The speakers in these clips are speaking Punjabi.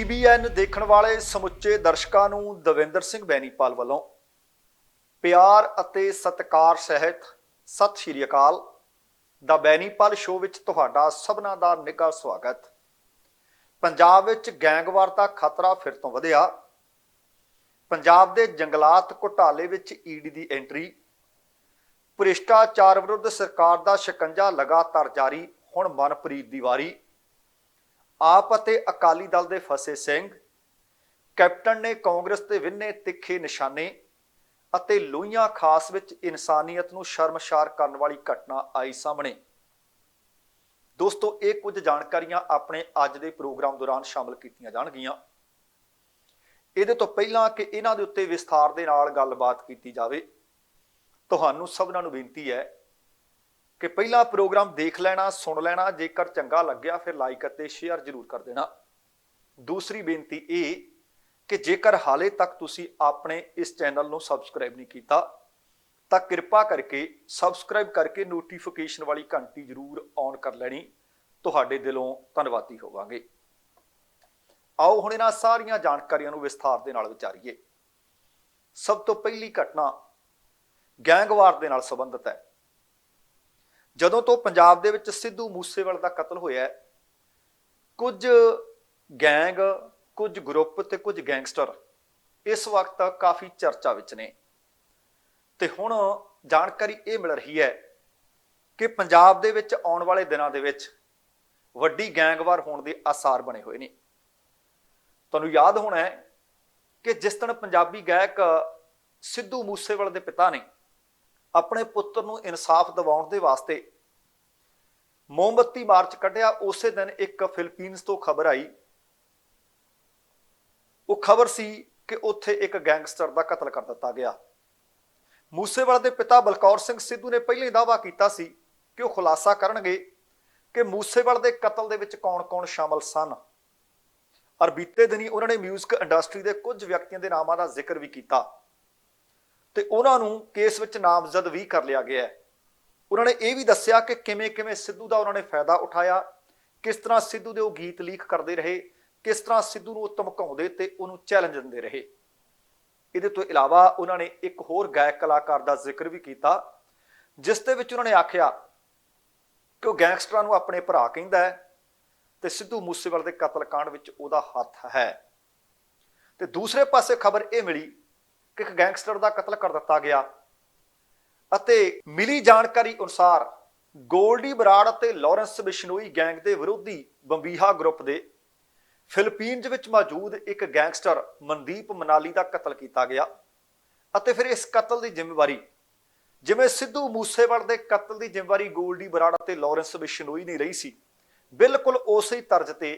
TVN ਦੇਖਣ ਵਾਲੇ ਸਮੁੱਚੇ ਦਰਸ਼ਕਾਂ ਨੂੰ ਦਵਿੰਦਰ ਸਿੰਘ ਬੈਨੀਪਾਲ ਵੱਲੋਂ ਪਿਆਰ ਅਤੇ ਸਤਿਕਾਰ ਸਹਿਤ ਸਤਿ ਸ਼੍ਰੀ ਅਕਾਲ। ਦਾ ਬੈਨੀਪਾਲ ਸ਼ੋਅ ਵਿੱਚ ਤੁਹਾਡਾ ਸਭਨਾਂ ਦਾ ਨਿੱਘਾ ਸਵਾਗਤ। ਪੰਜਾਬ ਵਿੱਚ ਗੈਂਗਵਾਰ ਦਾ ਖਤਰਾ ਫਿਰ ਤੋਂ ਵਧਿਆ। ਪੰਜਾਬ ਦੇ ਜੰਗਲਾਤ ਘੁਟਾਲੇ ਵਿੱਚ ਈਡੀ ਦੀ ਐਂਟਰੀ। ਭ੍ਰਿਸ਼ਟਾਚਾਰ ਵਿਰੁੱਧ ਸਰਕਾਰ ਦਾ ਸ਼ਿਕੰਜਾ ਲਗਾਤਾਰ ਜਾਰੀ। ਹੁਣ ਮਨਪ੍ਰੀਤ ਦੀ ਵਾਰੀ। ਆਪ ਅਤੇ ਅਕਾਲੀ ਦਲ ਦੇ ਫਸੇ ਸਿੰਘ। ਕੈਪਟਨ ਨੇ ਕਾਂਗਰਸ ਤੇ ਵਿੰਨੇ ਤਿੱਖੇ ਨਿਸ਼ਾਨੇ ਅਤੇ ਲੋਹੀਆਂ ਖਾਸ ਵਿੱਚ ਇਨਸਾਨੀਅਤ ਨੂੰ ਸ਼ਰਮਸ਼ਾਰ ਕਰਨ ਵਾਲੀ ਘਟਨਾ ਆਈ ਸਾਹਮਣੇ। ਦੋਸਤੋ, ਇਹ ਕੁਝ ਜਾਣਕਾਰੀਆਂ ਆਪਣੇ ਅੱਜ ਦੇ ਪ੍ਰੋਗਰਾਮ ਦੌਰਾਨ ਸ਼ਾਮਲ ਕੀਤੀਆਂ ਜਾਣਗੀਆਂ। ਇਹਦੇ ਤੋਂ ਪਹਿਲਾਂ ਕਿ ਇਹਨਾਂ ਦੇ ਉੱਤੇ ਵਿਸਥਾਰ ਦੇ ਨਾਲ ਗੱਲਬਾਤ ਕੀਤੀ ਜਾਵੇ, ਤੁਹਾਨੂੰ ਸਭਨਾਂ ਨੂੰ ਬੇਨਤੀ ਹੈ ਕਿ ਪਹਿਲਾ ਪ੍ਰੋਗਰਾਮ ਦੇਖ ਲੈਣਾ, ਸੁਣ ਲੈਣਾ। ਜੇਕਰ ਚੰਗਾ ਲੱਗਿਆ ਫਿਰ ਲਾਈਕ ਅਤੇ ਸ਼ੇਅਰ ਜ਼ਰੂਰ ਕਰ ਦੇਣਾ। ਦੂਸਰੀ ਬੇਨਤੀ ਇਹ ਕਿ ਜੇਕਰ ਹਾਲੇ ਤੱਕ ਤੁਸੀਂ ਆਪਣੇ ਇਸ ਚੈਨਲ ਨੂੰ ਸਬਸਕ੍ਰਾਈਬ ਨਹੀਂ ਕੀਤਾ ਤਾਂ ਕਿਰਪਾ ਕਰਕੇ ਸਬਸਕ੍ਰਾਈਬ ਕਰਕੇ ਨੋਟੀਫਿਕੇਸ਼ਨ ਵਾਲੀ ਘੰਟੀ ਜ਼ਰੂਰ ਔਨ ਕਰ ਲੈਣੀ। ਤੁਹਾਡੇ ਦਿਲੋਂ ਧੰਨਵਾਦੀ ਹੋਵਾਂਗੇ। ਆਓ ਹੁਣ ਇਹਨਾਂ ਸਾਰੀਆਂ ਜਾਣਕਾਰੀਆਂ ਨੂੰ ਵਿਸਥਾਰ ਦੇ ਨਾਲ ਵਿਚਾਰੀਏ। ਸਭ ਤੋਂ ਪਹਿਲੀ ਘਟਨਾ ਗੈਂਗਵਾਰ ਦੇ ਨਾਲ ਸੰਬੰਧਿਤ ਹੈ। ਜਦੋਂ ਤੋਂ ਪੰਜਾਬ ਦੇ ਵਿੱਚ ਸਿੱਧੂ ਮੂਸੇਵਾਲੇ ਦਾ ਕਤਲ ਹੋਇਆ, ਕੁਝ ਗੈਂਗ, ਕੁਝ ਗਰੁੱਪ ਤੇ ਕੁਝ ਗੈਂਗਸਟਰ ਇਸ ਵਕਤ ਕਾਫੀ ਚਰਚਾ ਵਿੱਚ ਨੇ। ਤੇ ਹੁਣ ਜਾਣਕਾਰੀ ਇਹ ਮਿਲ ਰਹੀ ਹੈ ਕਿ ਪੰਜਾਬ ਦੇ ਵਿੱਚ ਆਉਣ ਵਾਲੇ ਦਿਨਾਂ ਦੇ ਵਿੱਚ ਵੱਡੀ ਗੈਂਗਵਾਰ ਹੋਣ ਦੇ ਆਸਾਰ ਬਣੇ ਹੋਏ ਨੇ। ਤੁਹਾਨੂੰ ਯਾਦ ਹੋਣਾ ਹੈ ਕਿ ਜਿਸ ਦਿਨ ਪੰਜਾਬੀ ਗਾਇਕ ਸਿੱਧੂ ਮੂਸੇਵਾਲੇ ਦੇ ਪਿਤਾ ਨੇ ਆਪਣੇ ਪੁੱਤਰ ਨੂੰ ਇਨਸਾਫ ਦਿਵਾਉਣ ਦੇ ਵਾਸਤੇ ਮੋਮਬੱਤੀ ਮਾਰਚ ਕੱਢਿਆ, ਉਸੇ ਦਿਨ ਇੱਕ ਫਿਲੀਪੀਨਜ਼ ਤੋਂ ਖਬਰ ਆਈ। ਉਹ ਖਬਰ ਸੀ ਕਿ ਉੱਥੇ ਇੱਕ ਗੈਂਗਸਟਰ ਦਾ ਕਤਲ ਕਰ ਦਿੱਤਾ ਗਿਆ। ਮੂਸੇਵਾਲੇ ਦੇ ਪਿਤਾ ਬਲਕੌਰ ਸਿੰਘ ਸਿੱਧੂ ਨੇ ਪਹਿਲਾਂ ਹੀ ਦਾਅਵਾ ਕੀਤਾ ਸੀ ਕਿ ਉਹ ਖੁਲਾਸਾ ਕਰਨਗੇ ਕਿ ਮੂਸੇਵਾਲੇ ਦੇ ਕਤਲ ਦੇ ਵਿੱਚ ਕੌਣ-ਕੌਣ ਸ਼ਾਮਲ ਸਨ। ਔਰ ਬੀਤੇ ਦਿਨੀ ਉਹਨਾਂ ਨੇ ਮਿਊਜ਼ਿਕ ਇੰਡਸਟਰੀ ਦੇ ਕੁਝ ਵਿਅਕਤੀਆਂ ਦੇ ਨਾਮਾਂ ਦਾ ਜ਼ਿਕਰ ਵੀ ਕੀਤਾ ਤੇ ਉਹਨਾਂ ਨੂੰ ਕੇਸ ਵਿੱਚ ਨਾਮਜ਼ਦ ਵੀ ਕਰ ਲਿਆ ਗਿਆ ਹੈ। ਉਹਨਾਂ ਨੇ ਇਹ ਵੀ ਦੱਸਿਆ ਕਿ ਕਿਵੇਂ ਸਿੱਧੂ ਦਾ ਉਹਨਾਂ ਨੇ ਫਾਇਦਾ ਉਠਾਇਆ, ਕਿਸ ਤਰ੍ਹਾਂ ਸਿੱਧੂ ਦੇ ਉਹ ਗੀਤ ਲੀਕ ਕਰਦੇ ਰਹੇ, ਕਿਸ ਤਰ੍ਹਾਂ ਸਿੱਧੂ ਨੂੰ ਉਹ ਧਮਕਾਉਂਦੇ ਤੇ ਉਹਨੂੰ ਚੈਲੰਜ ਦਿੰਦੇ ਰਹੇ। ਇਹਦੇ ਤੋਂ ਇਲਾਵਾ ਉਹਨਾਂ ਨੇ ਇੱਕ ਹੋਰ ਗਾਇਕ ਕਲਾਕਾਰ ਦਾ ਜ਼ਿਕਰ ਵੀ ਕੀਤਾ, ਜਿਸ ਦੇ ਵਿੱਚ ਉਹਨਾਂ ਨੇ ਆਖਿਆ ਕਿ ਉਹ ਗੈਂਗਸਟਰਾਂ ਨੂੰ ਆਪਣੇ ਭਰਾ ਕਹਿੰਦਾ ਹੈ ਤੇ ਸਿੱਧੂ ਮੂਸੇਵਾਲੇ ਦੇ ਕਤਲकांड ਵਿੱਚ ਉਹਦਾ ਹੱਥ ਹੈ। ਤੇ ਦੂਸਰੇ ਪਾਸੇ ਖਬਰ ਇਹ ਮਿਲੀ ਕਿ ਇੱਕ ਗੈਂਗਸਟਰ ਦਾ ਕਤਲ ਕਰ ਦਿੱਤਾ ਗਿਆ ਅਤੇ ਮਿਲੀ ਜਾਣਕਾਰੀ ਅਨੁਸਾਰ ਗੋਲਡੀ ਬਰਾੜ ਅਤੇ ਲਾਰੈਂਸ ਬਿਸ਼ਨੋਈ ਗੈਂਗ ਦੇ ਵਿਰੋਧੀ ਬੰਬੀਹਾ ਗਰੁੱਪ ਦੇ ਫਿਲੀਪੀਨਜ਼ ਵਿੱਚ ਮੌਜੂਦ ਇੱਕ ਗੈਂਗਸਟਰ ਮਨਦੀਪ ਮਨਾਲੀ ਦਾ ਕਤਲ ਕੀਤਾ ਗਿਆ ਅਤੇ ਫਿਰ ਇਸ ਕਤਲ ਦੀ ਜ਼ਿੰਮੇਵਾਰੀ, ਜਿਵੇਂ ਸਿੱਧੂ ਮੂਸੇਵਾਲੇ ਦੇ ਕਤਲ ਦੀ ਜ਼ਿੰਮੇਵਾਰੀ ਗੋਲਡੀ ਬਰਾੜ ਅਤੇ ਲਾਰੈਂਸ ਬਿਸ਼ਨੋਈ ਨੇ ਲਈ ਸੀ, ਬਿਲਕੁਲ ਉਸੇ ਤਰਜ਼ ਤੇ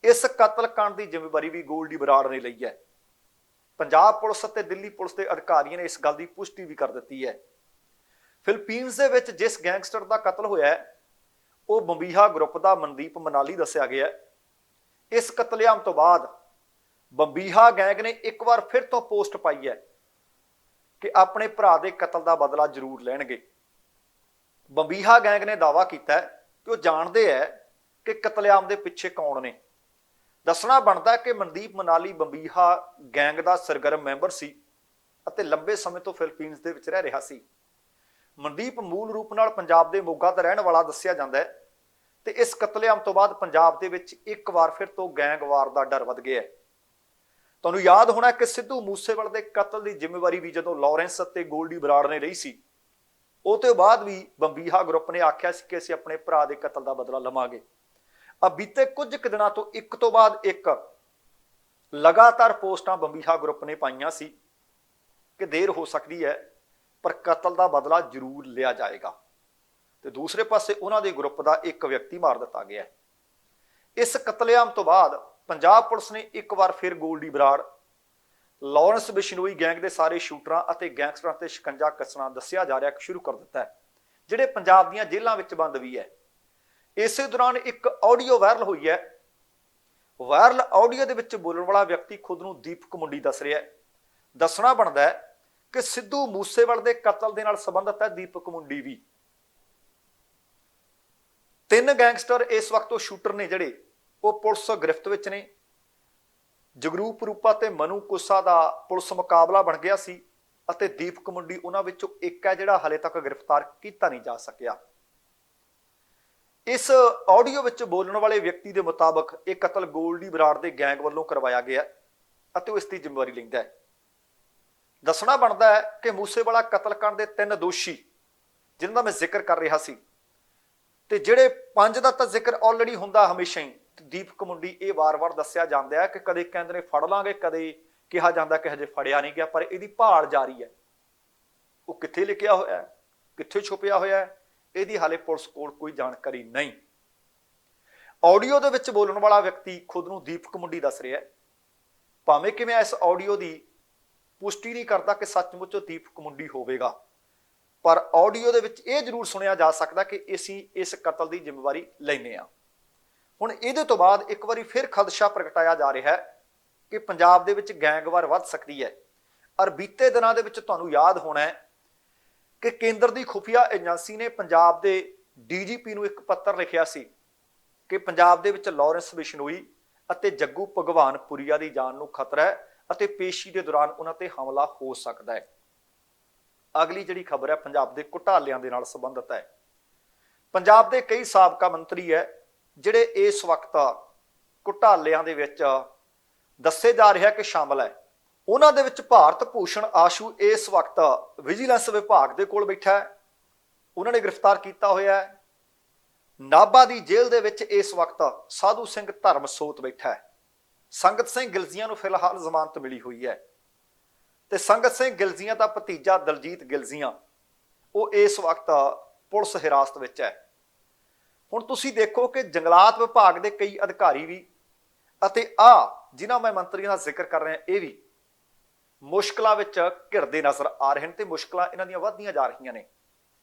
ਇਸ ਕਤਲकांड ਦੀ ਜ਼ਿੰਮੇਵਾਰੀ ਵੀ ਗੋਲਡੀ ਬਰਾੜ ਨੇ ਲਈ ਹੈ। ਪੰਜਾਬ ਪੁਲਿਸ ਅਤੇ ਦਿੱਲੀ ਪੁਲਿਸ ਦੇ ਅਧਿਕਾਰੀਆਂ ਨੇ ਇਸ ਗੱਲ ਦੀ ਪੁਸ਼ਟੀ ਵੀ ਕਰ ਦਿੱਤੀ ਹੈ। ਫਿਲੀਪੀਨਜ਼ ਦੇ ਵਿੱਚ ਜਿਸ ਗੈਂਗਸਟਰ ਦਾ ਕਤਲ ਹੋਇਆ ਉਹ ਬੰਬੀਹਾ ਗਰੁੱਪ ਦਾ ਮਨਦੀਪ ਮਨਾਲੀ ਦੱਸਿਆ ਗਿਆ। ਇਸ ਕਤਲੇਆਮ ਤੋਂ ਬਾਅਦ ਬੰਬੀਹਾ ਗੈਂਗ ਨੇ ਇੱਕ ਵਾਰ ਫਿਰ ਤੋਂ ਪੋਸਟ ਪਾਈ ਹੈ ਕਿ ਆਪਣੇ ਭਰਾ ਦੇ ਕਤਲ ਦਾ ਬਦਲਾ ਜ਼ਰੂਰ ਲੈਣਗੇ। ਬੰਬੀਹਾ ਗੈਂਗ ਨੇ ਦਾਅਵਾ ਕੀਤਾ ਕਿ ਉਹ ਜਾਣਦੇ ਹੈ ਕਿ ਕਤਲੇਆਮ ਦੇ ਪਿੱਛੇ ਕੌਣ ਨੇ। ਦੱਸਣਾ ਬਣਦਾ ਕਿ ਮਨਦੀਪ ਮਨਾਲੀ ਬੰਬੀਹਾ ਗੈਂਗ ਦਾ ਸਰਗਰਮ ਮੈਂਬਰ ਸੀ ਅਤੇ ਲੰਬੇ ਸਮੇਂ ਤੋਂ ਫਿਲੀਪੀਨਜ਼ ਦੇ ਵਿੱਚ ਰਹਿ ਰਿਹਾ ਸੀ। ਮਨਦੀਪ ਮੂਲ ਰੂਪ ਨਾਲ ਪੰਜਾਬ ਦੇ ਮੋਗਾ ਦਾ ਰਹਿਣ ਵਾਲਾ ਦੱਸਿਆ ਜਾਂਦਾ ਹੈ ਤੇ ਇਸ ਕਤਲੇਆਮ ਤੋਂ ਬਾਅਦ ਪੰਜਾਬ ਦੇ ਵਿੱਚ ਇੱਕ ਵਾਰ ਫਿਰ ਤੋਂ ਗੈਂਗਵਾਰ ਦਾ ਡਰ ਵੱਧ ਗਿਆ ਹੈ। ਤੁਹਾਨੂੰ ਯਾਦ ਹੋਣਾ ਕਿ ਸਿੱਧੂ ਮੂਸੇਵਾਲੇ ਦੇ ਕਤਲ ਦੀ ਜ਼ਿੰਮੇਵਾਰੀ ਵੀ ਜਦੋਂ ਲਾਰੈਂਸ ਅਤੇ ਗੋਲਡੀ ਬਰਾੜ ਨੇ ਲਈ ਸੀ, ਉਹ ਤੋਂ ਬਾਅਦ ਵੀ ਬੰਬੀਹਾ ਗਰੁੱਪ ਨੇ ਆਖਿਆ ਸੀ ਕਿ ਅਸੀਂ ਆਪਣੇ ਭਰਾ ਦੇ ਕਤਲ ਦਾ ਬਦਲਾ ਲਵਾਂਗੇ। ਬੀਤੇ ਕੁਝ ਕੁ ਦਿਨਾਂ ਤੋਂ ਇੱਕ ਤੋਂ ਬਾਅਦ ਇੱਕ ਲਗਾਤਾਰ ਪੋਸਟਾਂ ਬੰਬੀਹਾ ਗਰੁੱਪ ਨੇ ਪਾਈਆਂ ਸੀ ਕਿ ਦੇਰ ਹੋ ਸਕਦੀ ਹੈ ਪਰ ਕਤਲ ਦਾ ਬਦਲਾ ਜ਼ਰੂਰ ਲਿਆ ਜਾਏਗਾ। ਤੇ ਦੂਸਰੇ ਪਾਸੇ ਉਹਨਾਂ ਦੇ ਗਰੁੱਪ ਦਾ ਇੱਕ ਵਿਅਕਤੀ ਮਾਰ ਦਿੱਤਾ ਗਿਆ। ਇਸ ਕਤਲੇਆਮ ਤੋਂ ਬਾਅਦ ਪੰਜਾਬ ਪੁਲਿਸ ਨੇ ਇੱਕ ਵਾਰ ਫਿਰ ਗੋਲਡੀ ਬਰਾੜ, ਲਾਰੈਂਸ ਬਿਸ਼ਨੋਈ ਗੈਂਗ ਦੇ ਸਾਰੇ ਸ਼ੂਟਰਾਂ ਅਤੇ ਗੈਂਗਸਟਰਾਂ ਤੇ ਸ਼ਿਕੰਜਾ ਕੱਸਣਾ ਦੱਸਿਆ ਜਾ ਰਿਹਾ ਸ਼ੁਰੂ ਕਰ ਦਿੱਤਾ ਹੈ, ਜਿਹੜੇ ਪੰਜਾਬ ਦੀਆਂ ਜੇਲ੍ਹਾਂ ਵਿੱਚ ਬੰਦ ਵੀ ਹੈ। ਇਸੇ ਦੌਰਾਨ ਇੱਕ ਆਡੀਓ ਵਾਇਰਲ ਹੋਈ ਹੈ। ਵਾਇਰਲ ਆਡੀਓ ਦੇ ਵਿੱਚ ਬੋਲਣ ਵਾਲਾ ਵਿਅਕਤੀ ਖੁਦ ਨੂੰ ਦੀਪਕ ਮੁੰਡੀ ਦੱਸ ਰਿਹਾ ਹੈ। ਦੱਸਣਾ ਬਣਦਾ ਹੈ ਕਿ ਸਿੱਧੂ ਮੂਸੇਵਾਲੇ ਦੇ ਕਤਲ ਦੇ ਨਾਲ ਸੰਬੰਧਿਤ ਹੈ ਦੀਪਕ ਮੁੰਡੀ ਵੀ। 3 ਗੈਂਗਸਟਰ ਇਸ ਵਕਤ ਉਹ ਸ਼ੂਟਰ ਨੇ ਜਿਹੜੇ ਉਹ ਪੁਲਿਸ ਗ੍ਰਿਫਤ ਵਿੱਚ ਨੇ। ਜਗਰੂਪ ਰੂਪਾ ਤੇ ਮਨੂ ਕੁੱਸਾ ਦਾ ਪੁਲਿਸ ਮੁਕਾਬਲਾ ਬਣ ਗਿਆ ਸੀ ਅਤੇ ਦੀਪਕ ਮੁੰਡੀ ਉਹਨਾਂ ਵਿੱਚੋਂ ਇੱਕ ਹੈ ਜਿਹੜਾ ਹਲੇ ਤੱਕ ਗ੍ਰਿਫਤਾਰ ਕੀਤਾ ਨਹੀਂ ਜਾ ਸਕਿਆ। ਇਸ ਆਡੀਓ ਵਿੱਚ ਬੋਲਣ ਵਾਲੇ ਵਿਅਕਤੀ ਦੇ ਮੁਤਾਬਕ ਇਹ ਕਤਲ ਗੋਲਡੀ ਬਰਾੜ ਦੇ ਗੈਂਗ ਵੱਲੋਂ ਕਰਵਾਇਆ ਗਿਆ ਅਤੇ ਉਹ ਇਸ ਦੀ ਜ਼ਿੰਮੇਵਾਰੀ ਲੈਂਦਾ ਹੈ। ਦੱਸਣਾ ਬਣਦਾ ਹੈ ਕਿ ਮੂਸੇਵਾਲਾ ਕਤਲकांड ਦੇ 3 ਦੋਸ਼ੀ ਜਿਨ੍ਹਾਂ ਦਾ ਮੈਂ ਜ਼ਿਕਰ ਕਰ ਰਿਹਾ ਸੀ ਤੇ ਜਿਹੜੇ 5 ਦਾ ਤਾਂ ਜ਼ਿਕਰ ਆਲਰੇਡੀ ਹੁੰਦਾ ਹਮੇਸ਼ਾ ਹੀ। ਦੀਪਕ ਮੁੰਡੀ ਇਹ ਵਾਰ-ਵਾਰ ਦੱਸਿਆ ਜਾਂਦਾ ਹੈ ਕਿ ਕਦੇ ਕਹਿੰਦੇ ਨੇ ਫੜ ਲਾਂਗੇ, ਕਦੇ ਕਿਹਾ ਜਾਂਦਾ ਕਿ ਹਜੇ ਫੜਿਆ ਨਹੀਂ ਗਿਆ, ਪਰ ਇਹਦੀ ਭਾਲ ਜਾਰੀ ਹੈ। ਉਹ ਕਿੱਥੇ ਲਿਖਿਆ ਹੋਇਆ ਹੈ, ਕਿੱਥੇ ਛੁਪਿਆ ਹੋਇਆ ਹੈ, ਇਹਦੀ ਹਾਲੇ ਪੁਲਿਸ ਕੋਲ ਕੋਈ ਜਾਣਕਾਰੀ ਨਹੀਂ। ਆਡੀਓ ਦੇ ਵਿੱਚ ਬੋਲਣ ਵਾਲਾ ਵਿਅਕਤੀ ਖੁਦ ਨੂੰ ਦੀਪਕ ਮੁੰਡੀ ਦੱਸ ਰਿਹਾ ਹੈ। ਭਾਵੇਂ ਕਿ ਮੈਂ ਇਸ ਆਡੀਓ ਦੀ ਪੁਸ਼ਟੀ ਨਹੀਂ ਕਰਦਾ ਕਿ ਸੱਚਮੁੱਚ ਦੀਪਕ ਮੁੰਡੀ ਹੋਵੇਗਾ, ਪਰ ਆਡੀਓ ਦੇ ਵਿੱਚ ਇਹ ਜ਼ਰੂਰ ਸੁਣਿਆ ਜਾ ਸਕਦਾ ਕਿ ਅਸੀਂ ਇਸ ਕਤਲ ਦੀ ਜ਼ਿੰਮੇਵਾਰੀ ਲੈਂਦੇ ਹਾਂ। ਹੁਣ ਇਹਦੇ ਤੋਂ ਬਾਅਦ ਇੱਕ ਵਾਰੀ ਫਿਰ ਖਦਸ਼ਾ ਪ੍ਰਗਟਾਇਆ ਜਾ ਰਿਹਾ ਹੈ ਕਿ ਪੰਜਾਬ ਦੇ ਵਿੱਚ ਗੈਂਗਵਾਰ ਵੱਧ ਸਕਦੀ ਹੈ। ਔਰ ਬੀਤੇ ਦਿਨਾਂ ਦੇ ਵਿੱਚ ਤੁਹਾਨੂੰ ਯਾਦ ਹੋਣਾ ਹੈ ਕਿ ਕੇਂਦਰ ਦੀ ਖੁਫੀਆ ਏਜੰਸੀ ਨੇ ਪੰਜਾਬ ਦੇ ਡੀਜੀਪੀ ਨੂੰ ਇੱਕ ਪੱਤਰ ਲਿਖਿਆ ਸੀ ਕਿ ਪੰਜਾਬ ਦੇ ਵਿੱਚ ਲਾਰੈਂਸ ਬਿਸ਼ਨੋਈ ਅਤੇ ਜੱਗੂ ਭਗਵਾਨਪੁਰੀਆ ਦੀ ਜਾਨ ਨੂੰ ਖਤਰਾ ਹੈ ਅਤੇ ਪੇਸ਼ੀ ਦੇ ਦੌਰਾਨ ਉਹਨਾਂ ਤੇ ਹਮਲਾ ਹੋ ਸਕਦਾ ਹੈ। ਅਗਲੀ ਜਿਹੜੀ ਖਬਰ ਹੈ ਪੰਜਾਬ ਦੇ ਘੁਟਾਲਿਆਂ ਦੇ ਨਾਲ ਸੰਬੰਧਿਤ ਹੈ। ਪੰਜਾਬ ਦੇ ਕਈ ਸਾਬਕਾ ਮੰਤਰੀ ਹੈ ਜਿਹੜੇ ਇਸ ਵਕਤ ਘੁਟਾਲਿਆਂ ਦੇ ਵਿੱਚ ਦੱਸੇ ਜਾ ਰਿਹਾ ਕਿ ਸ਼ਾਮਲ ਹੈ। ਉਹਨਾਂ ਦੇ ਵਿੱਚ ਭਾਰਤ ਭੂਸ਼ਣ ਆਸ਼ੂ ਇਸ ਵਕਤ ਵਿਜੀਲੈਂਸ ਵਿਭਾਗ ਦੇ ਕੋਲ ਬੈਠਾ ਹੈ, ਉਹਨਾਂ ਨੇ ਗ੍ਰਿਫਤਾਰ ਕੀਤਾ ਹੋਇਆ ਹੈ। ਨਾਭਾ ਦੀ ਜੇਲ੍ਹ ਦੇ ਵਿੱਚ ਇਸ ਵਕਤ ਸਾਧੂ ਸਿੰਘ ਧਰਮਸੋਤ ਬੈਠਾ ਹੈ। ਸੰਗਤ ਸਿੰਘ ਗਿਲਜ਼ੀਆਂ ਨੂੰ ਫਿਲਹਾਲ ਜ਼ਮਾਨਤ ਮਿਲੀ ਹੋਈ ਹੈ ਤੇ ਸੰਗਤ ਸਿੰਘ ਗਿਲਜ਼ੀਆਂ ਦਾ ਭਤੀਜਾ ਦਲਜੀਤ ਗਿਲਜ਼ੀਆਂ ਉਹ ਇਸ ਵਕਤ ਪੁਲਿਸ ਹਿਰਾਸਤ ਵਿੱਚ ਹੈ। ਹੁਣ ਤੁਸੀਂ ਦੇਖੋ ਕਿ ਜੰਗਲਾਤ ਵਿਭਾਗ ਦੇ ਕਈ ਅਧਿਕਾਰੀ ਵੀ ਅਤੇ ਜਿਨ੍ਹਾਂ ਮੈਂ ਮੰਤਰੀਆਂ ਦਾ ਜ਼ਿਕਰ ਕਰ ਰਿਹਾ ਇਹ ਵੀ ਮੁਸ਼ਕਲਾਂ ਵਿੱਚ ਘਿਰਦੇ ਨਜ਼ਰ ਆ ਰਹੇ ਹਨ ਤੇ ਮੁਸ਼ਕਲਾਂ ਇਹਨਾਂ ਦੀਆਂ ਵੱਧਦੀਆਂ ਜਾ ਰਹੀਆਂ ਨੇ।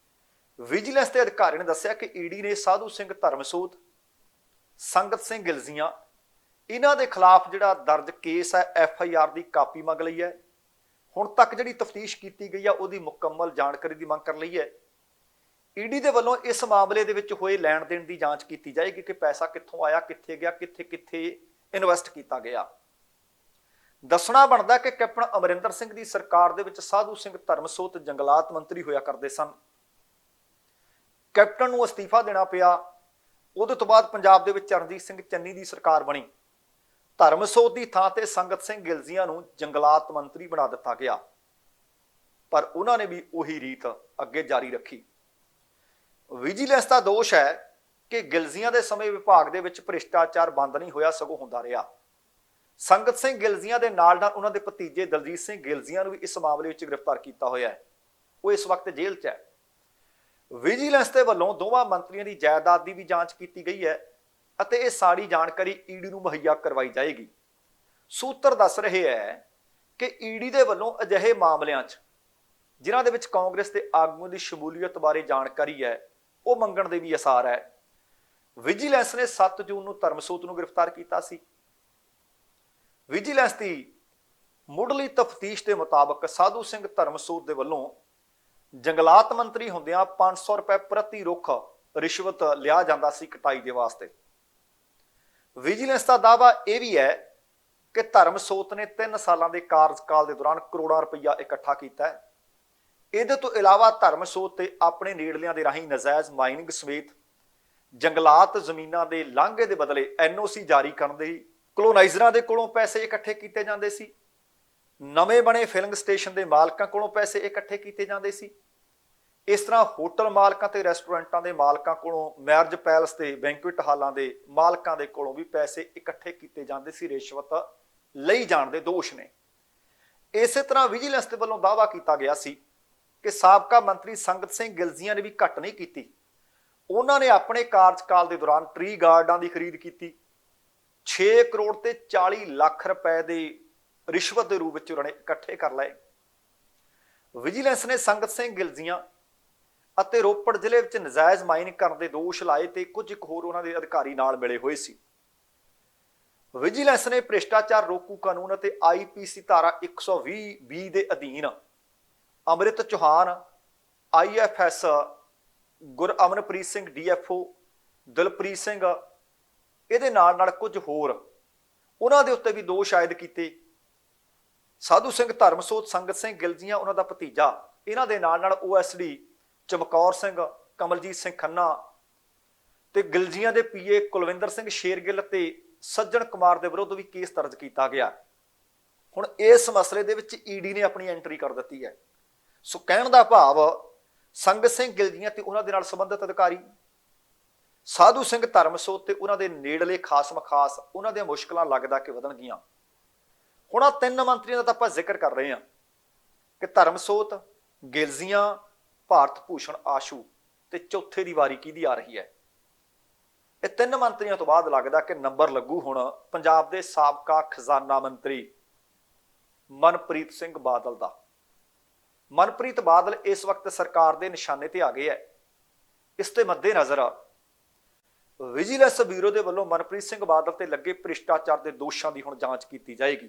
ਵਿਜੀਲੈਂਸ ਦੇ ਅਧਿਕਾਰੀ ਨੇ ਦੱਸਿਆ ਕਿ ਈਡੀ ਨੇ ਸਾਧੂ ਸਿੰਘ ਧਰਮਸੋਤ, ਸੰਗਤ ਸਿੰਘ ਗਿਲਜ਼ੀਆਂ ਇਹਨਾਂ ਦੇ ਖਿਲਾਫ ਜਿਹੜਾ ਦਰਜ ਕੇਸ ਹੈ FIR ਦੀ ਕਾਪੀ ਮੰਗ ਲਈ ਹੈ। ਹੁਣ ਤੱਕ ਜਿਹੜੀ ਤਫਤੀਸ਼ ਕੀਤੀ ਗਈ ਆ ਉਹਦੀ ਮੁਕੰਮਲ ਜਾਣਕਾਰੀ ਦੀ ਮੰਗ ਕਰ ਲਈ ਹੈ। ਈਡੀ ਦੇ ਵੱਲੋਂ ਇਸ ਮਾਮਲੇ ਦੇ ਵਿੱਚ ਹੋਏ ਲੈਣ ਦੇਣ ਦੀ ਜਾਂਚ ਕੀਤੀ ਜਾਏਗੀ ਕਿ ਪੈਸਾ ਕਿੱਥੋਂ ਆਇਆ, ਕਿੱਥੇ ਗਿਆ, ਕਿੱਥੇ ਇਨਵੈਸਟ ਕੀਤਾ ਗਿਆ। ਦੱਸਣਾ ਬਣਦਾ ਕਿ ਕੈਪਟਨ ਅਮਰਿੰਦਰ ਸਿੰਘ ਦੀ ਸਰਕਾਰ ਦੇ ਵਿੱਚ ਸਾਧੂ ਸਿੰਘ ਧਰਮਸੋਤ ਜੰਗਲਾਤ ਮੰਤਰੀ ਹੋਇਆ ਕਰਦੇ ਸਨ। ਕੈਪਟਨ ਨੂੰ ਅਸਤੀਫਾ ਦੇਣਾ ਪਿਆ। ਉਹਦੇ ਤੋਂ ਬਾਅਦ ਪੰਜਾਬ ਦੇ ਵਿੱਚ ਚਰਨਜੀਤ ਸਿੰਘ ਚੰਨੀ ਦੀ ਸਰਕਾਰ ਬਣੀ। ਧਰਮਸੋਤ ਦੀ ਥਾਂ ਤੇ ਸੰਗਤ ਸਿੰਘ ਗਿਲਜ਼ੀਆਂ ਨੂੰ ਜੰਗਲਾਤ ਮੰਤਰੀ ਬਣਾ ਦਿੱਤਾ ਗਿਆ, ਪਰ ਉਹਨਾਂ ਨੇ ਵੀ ਉਹੀ ਰੀਤ ਅੱਗੇ ਜਾਰੀ ਰੱਖੀ। ਵਿਜੀਲੈਂਸ ਦਾ ਦੋਸ਼ ਹੈ ਕਿ ਗਿਲਜ਼ੀਆਂ ਦੇ ਸਮੇਂ ਵਿਭਾਗ ਦੇ ਵਿੱਚ ਭ੍ਰਿਸ਼ਟਾਚਾਰ ਬੰਦ ਨਹੀਂ ਹੋਇਆ, ਸਗੋਂ ਹੁੰਦਾ ਰਿਹਾ। ਸੰਗਤ ਸਿੰਘ ਗਿਲਜ਼ੀਆਂ ਦੇ ਨਾਲ ਉਹਨਾਂ ਦੇ ਭਤੀਜੇ ਦਲਜੀਤ ਸਿੰਘ ਗਿਲਜ਼ੀਆਂ ਨੂੰ ਵੀ ਇਸ ਮਾਮਲੇ ਵਿੱਚ ਗ੍ਰਿਫਤਾਰ ਕੀਤਾ ਹੋਇਆ ਹੈ। ਉਹ ਇਸ ਵਕਤ ਜੇਲ੍ਹ 'ਚ ਹੈ। ਵਿਜੀਲੈਂਸ ਦੇ ਵੱਲੋਂ ਦੋਵਾਂ ਮੰਤਰੀਆਂ ਦੀ ਜਾਇਦਾਦ ਦੀ ਵੀ ਜਾਂਚ ਕੀਤੀ ਗਈ ਹੈ ਅਤੇ ਇਹ ਸਾਰੀ ਜਾਣਕਾਰੀ ਈਡੀ ਨੂੰ ਮੁਹੱਈਆ ਕਰਵਾਈ ਜਾਏਗੀ। ਸੂਤਰ ਦੱਸ ਰਹੇ ਹੈ ਕਿ ਈਡੀ ਦੇ ਵੱਲੋਂ ਅਜਿਹੇ ਮਾਮਲਿਆਂ 'ਚ ਜਿਨ੍ਹਾਂ ਦੇ ਵਿੱਚ ਕਾਂਗਰਸ ਦੇ ਆਗੂਆਂ ਦੀ ਸ਼ਮੂਲੀਅਤ ਬਾਰੇ ਜਾਣਕਾਰੀ ਹੈ ਉਹ ਮੰਗਣ ਦੇ ਵੀ ਅਸਾਰ ਹੈ। ਵਿਜੀਲੈਂਸ ਨੇ 7 ਜੂਨ ਨੂੰ ਧਰਮਸੋਤ ਨੂੰ ਗ੍ਰਿਫਤਾਰ ਕੀਤਾ ਸੀ। ਵਿਜੀਲੈਂਸ ਦੀ ਮੁੱਢਲੀ ਤਫਤੀਸ਼ ਦੇ ਮੁਤਾਬਕ ਸਾਧੂ ਸਿੰਘ ਧਰਮਸੋਤ ਦੇ ਵੱਲੋਂ ਜੰਗਲਾਤ ਮੰਤਰੀ ਹੁੰਦਿਆਂ 500 ਰੁਪਏ ਪ੍ਰਤੀ ਰੁੱਖ ਰਿਸ਼ਵਤ ਲਿਆ ਜਾਂਦਾ ਸੀ ਕਟਾਈ ਦੇ ਵਾਸਤੇ। ਵਿਜੀਲੈਂਸ ਦਾ ਦਾਅਵਾ ਇਹ ਵੀ ਹੈ ਕਿ ਧਰਮਸੋਤ ਨੇ 3 ਸਾਲਾਂ ਦੇ ਕਾਰਜਕਾਲ ਦੇ ਦੌਰਾਨ ਕਰੋੜਾਂ ਰੁਪਈਆ ਇਕੱਠਾ ਕੀਤਾ ਹੈ। ਇਹਦੇ ਤੋਂ ਇਲਾਵਾ ਧਰਮਸੋਤ ਤੇ ਆਪਣੇ ਨੇੜਲਿਆਂ ਦੇ ਰਾਹੀਂ ਨਜਾਇਜ਼ ਮਾਈਨਿੰਗ ਸਮੇਤ ਜੰਗਲਾਤ ਜ਼ਮੀਨਾਂ ਦੇ ਲਾਂਘੇ ਦੇ ਬਦਲੇ NOC ਜਾਰੀ ਕਰਨ ਦੇ ਕਲੋਨਾਈਜ਼ਰਾਂ ਦੇ ਕੋਲੋਂ ਪੈਸੇ ਇਕੱਠੇ ਕੀਤੇ ਜਾਂਦੇ ਸੀ। ਨਵੇਂ ਬਣੇ ਫਿਲਿੰਗ ਸਟੇਸ਼ਨ ਦੇ ਮਾਲਕਾਂ ਕੋਲੋਂ ਪੈਸੇ ਇਕੱਠੇ ਕੀਤੇ ਜਾਂਦੇ ਸੀ। ਇਸ ਤਰ੍ਹਾਂ ਹੋਟਲ ਮਾਲਕਾਂ ਤੇ ਰੈਸਟੋਰੈਂਟਾਂ ਦੇ ਮਾਲਕਾਂ ਕੋਲੋਂ, ਮੈਰਿਜ ਪੈਲਸ ਤੇ ਬੈਂਕੁਇਟ ਹਾਲਾਂ ਦੇ ਮਾਲਕਾਂ ਦੇ ਕੋਲੋਂ ਵੀ ਪੈਸੇ ਇਕੱਠੇ ਕੀਤੇ ਜਾਂਦੇ ਸੀ। ਰਿਸ਼ਵਤ ਲਈ ਜਾਣ ਦੇ ਦੋਸ਼ ਨੇ। ਇਸੇ ਤਰ੍ਹਾਂ ਵਿਜੀਲੈਂਸ ਦੇ ਵੱਲੋਂ ਦਾਅਵਾ ਕੀਤਾ ਗਿਆ ਸੀ ਕਿ ਸਾਬਕਾ ਮੰਤਰੀ ਸੰਗਤ ਸਿੰਘ ਗਿਲਜ਼ੀਆਂ ਨੇ ਵੀ ਘੱਟ ਨਹੀਂ ਕੀਤੀ। ਉਹਨਾਂ ਨੇ ਆਪਣੇ ਕਾਰਜਕਾਲ ਦੇ ਦੌਰਾਨ ਟਰੀ ਗਾਰਡਾਂ ਦੀ ਖਰੀਦ ਕੀਤੀ। 6 ਕਰੋੜ ਤੇ 40 ਲੱਖ ਰੁਪਏ ਦੇ ਰਿਸ਼ਵਤ ਦੇ ਰੂਪ ਵਿੱਚ ਉਹਨਾਂ ਨੇ ਇਕੱਠੇ ਕਰ ਲਏ। ਵਿਜੀਲੈਂਸ ਨੇ ਸੰਗਤ ਸਿੰਘ ਗਿਲਜ਼ੀਆਂ ਅਤੇ ਰੋਪੜ ਜ਼ਿਲ੍ਹੇ ਵਿੱਚ ਨਜਾਇਜ਼ ਮਾਈਨਿੰਗ ਕਰਨ ਦੇ ਦੋਸ਼ ਲਾਏ ਤੇ ਕੁਝ ਇੱਕ ਹੋਰ ਉਹਨਾਂ ਦੇ ਅਧਿਕਾਰੀ ਨਾਲ ਮਿਲੇ ਹੋਏ ਸੀ। ਵਿਜੀਲੈਂਸ ਨੇ ਭ੍ਰਿਸ਼ਟਾਚਾਰ ਰੋਕੂ ਕਾਨੂੰਨ ਅਤੇ IPC ਧਾਰਾ 120B ਦੇ ਅਧੀਨ ਅੰਮ੍ਰਿਤ ਚੌਹਾਨ, IFS ਗੁਰਅਮਨਪ੍ਰੀਤ ਸਿੰਘ DFO, ਦਿਲਪ੍ਰੀਤ ਸਿੰਘ ਇਹਦੇ ਨਾਲ ਕੁਝ ਹੋਰ ਉਹਨਾਂ ਦੇ ਉੱਤੇ ਵੀ ਦੋਸ਼ ਆਇਦ ਕੀਤੇ। ਸਾਧੂ ਸਿੰਘ ਧਰਮਸੋਤ, ਸੰਗਤ ਸਿੰਘ ਗਿਲਜੀਆਂ ਉਹਨਾਂ ਦਾ ਭਤੀਜਾ, ਇਹਨਾਂ ਦੇ ਨਾਲ OSD ਚਮਕੌਰ ਸਿੰਘ, ਕਮਲਜੀਤ ਸਿੰਘ ਖੰਨਾ ਤੇ ਗਿਲਜੀਆਂ ਦੇ ਪੀਏ ਕੁਲਵਿੰਦਰ ਸਿੰਘ ਸ਼ੇਰਗਿੱਲ ਤੇ ਸੱਜਣ ਕੁਮਾਰ ਦੇ ਵਿਰੁੱਧ ਵੀ ਕੇਸ ਦਰਜ ਕੀਤਾ ਗਿਆ। ਹੁਣ ਇਸ ਮਸਲੇ ਦੇ ਵਿੱਚ ਈਡੀ ਨੇ ਆਪਣੀ ਐਂਟਰੀ ਕਰ ਦਿੱਤੀ ਹੈ। ਸੋ ਕਹਿਣ ਦਾ ਭਾਵ ਸੰਗਤ ਸਿੰਘ ਗਿਲਜੀਆਂ ਤੇ ਉਹਨਾਂ ਦੇ ਨਾਲ ਸੰਬੰਧਿਤ ਅਧਿਕਾਰੀ, ਸਾਧੂ ਸਿੰਘ ਧਰਮਸੋਤ ਤੇ ਉਹਨਾਂ ਦੇ ਨੇੜਲੇ ਖਾਸ ਮਖਾਸ, ਉਹਨਾਂ ਦੀਆਂ ਮੁਸ਼ਕਲਾਂ ਲੱਗਦਾ ਕਿ ਵਧਣਗੀਆਂ। ਹੁਣ ਆ ਤਿੰਨ ਮੰਤਰੀਆਂ ਦਾ ਤਾਂ ਆਪਾਂ ਜ਼ਿਕਰ ਕਰ ਰਹੇ ਹਾਂ ਕਿ ਧਰਮਸੋਤ, ਗਿਲਜੀਆਂ, ਭਾਰਤ ਭੂਸ਼ਣ ਆਸ਼ੂ ਤੇ ਚੌਥੇ ਦੀ ਵਾਰੀ ਕਿਹਦੀ ਆ ਰਹੀ ਹੈ। ਇਹ ਤਿੰਨ ਮੰਤਰੀਆਂ ਤੋਂ ਬਾਅਦ ਲੱਗਦਾ ਕਿ ਨੰਬਰ ਲੱਗੂ ਹੁਣ ਪੰਜਾਬ ਦੇ ਸਾਬਕਾ ਖਜ਼ਾਨਾ ਮੰਤਰੀ ਮਨਪ੍ਰੀਤ ਸਿੰਘ ਬਾਦਲ ਦਾ। ਮਨਪ੍ਰੀਤ ਬਾਦਲ ਇਸ ਵਕਤ ਸਰਕਾਰ ਦੇ ਨਿਸ਼ਾਨੇ ਤੇ ਆ ਗਏ ਹੈ। ਇਸ ਦੇ ਮੱਦੇਨਜ਼ਰ ਵਿਜੀਲੈਂਸ ਬਿਊਰੋ ਦੇ ਵੱਲੋਂ ਮਨਪ੍ਰੀਤ ਸਿੰਘ ਬਾਦਲ ਤੇ ਲੱਗੇ ਭ੍ਰਿਸ਼ਟਾਚਾਰ ਦੇ ਦੋਸ਼ਾਂ ਦੀ ਹੁਣ ਜਾਂਚ ਕੀਤੀ ਜਾਏਗੀ।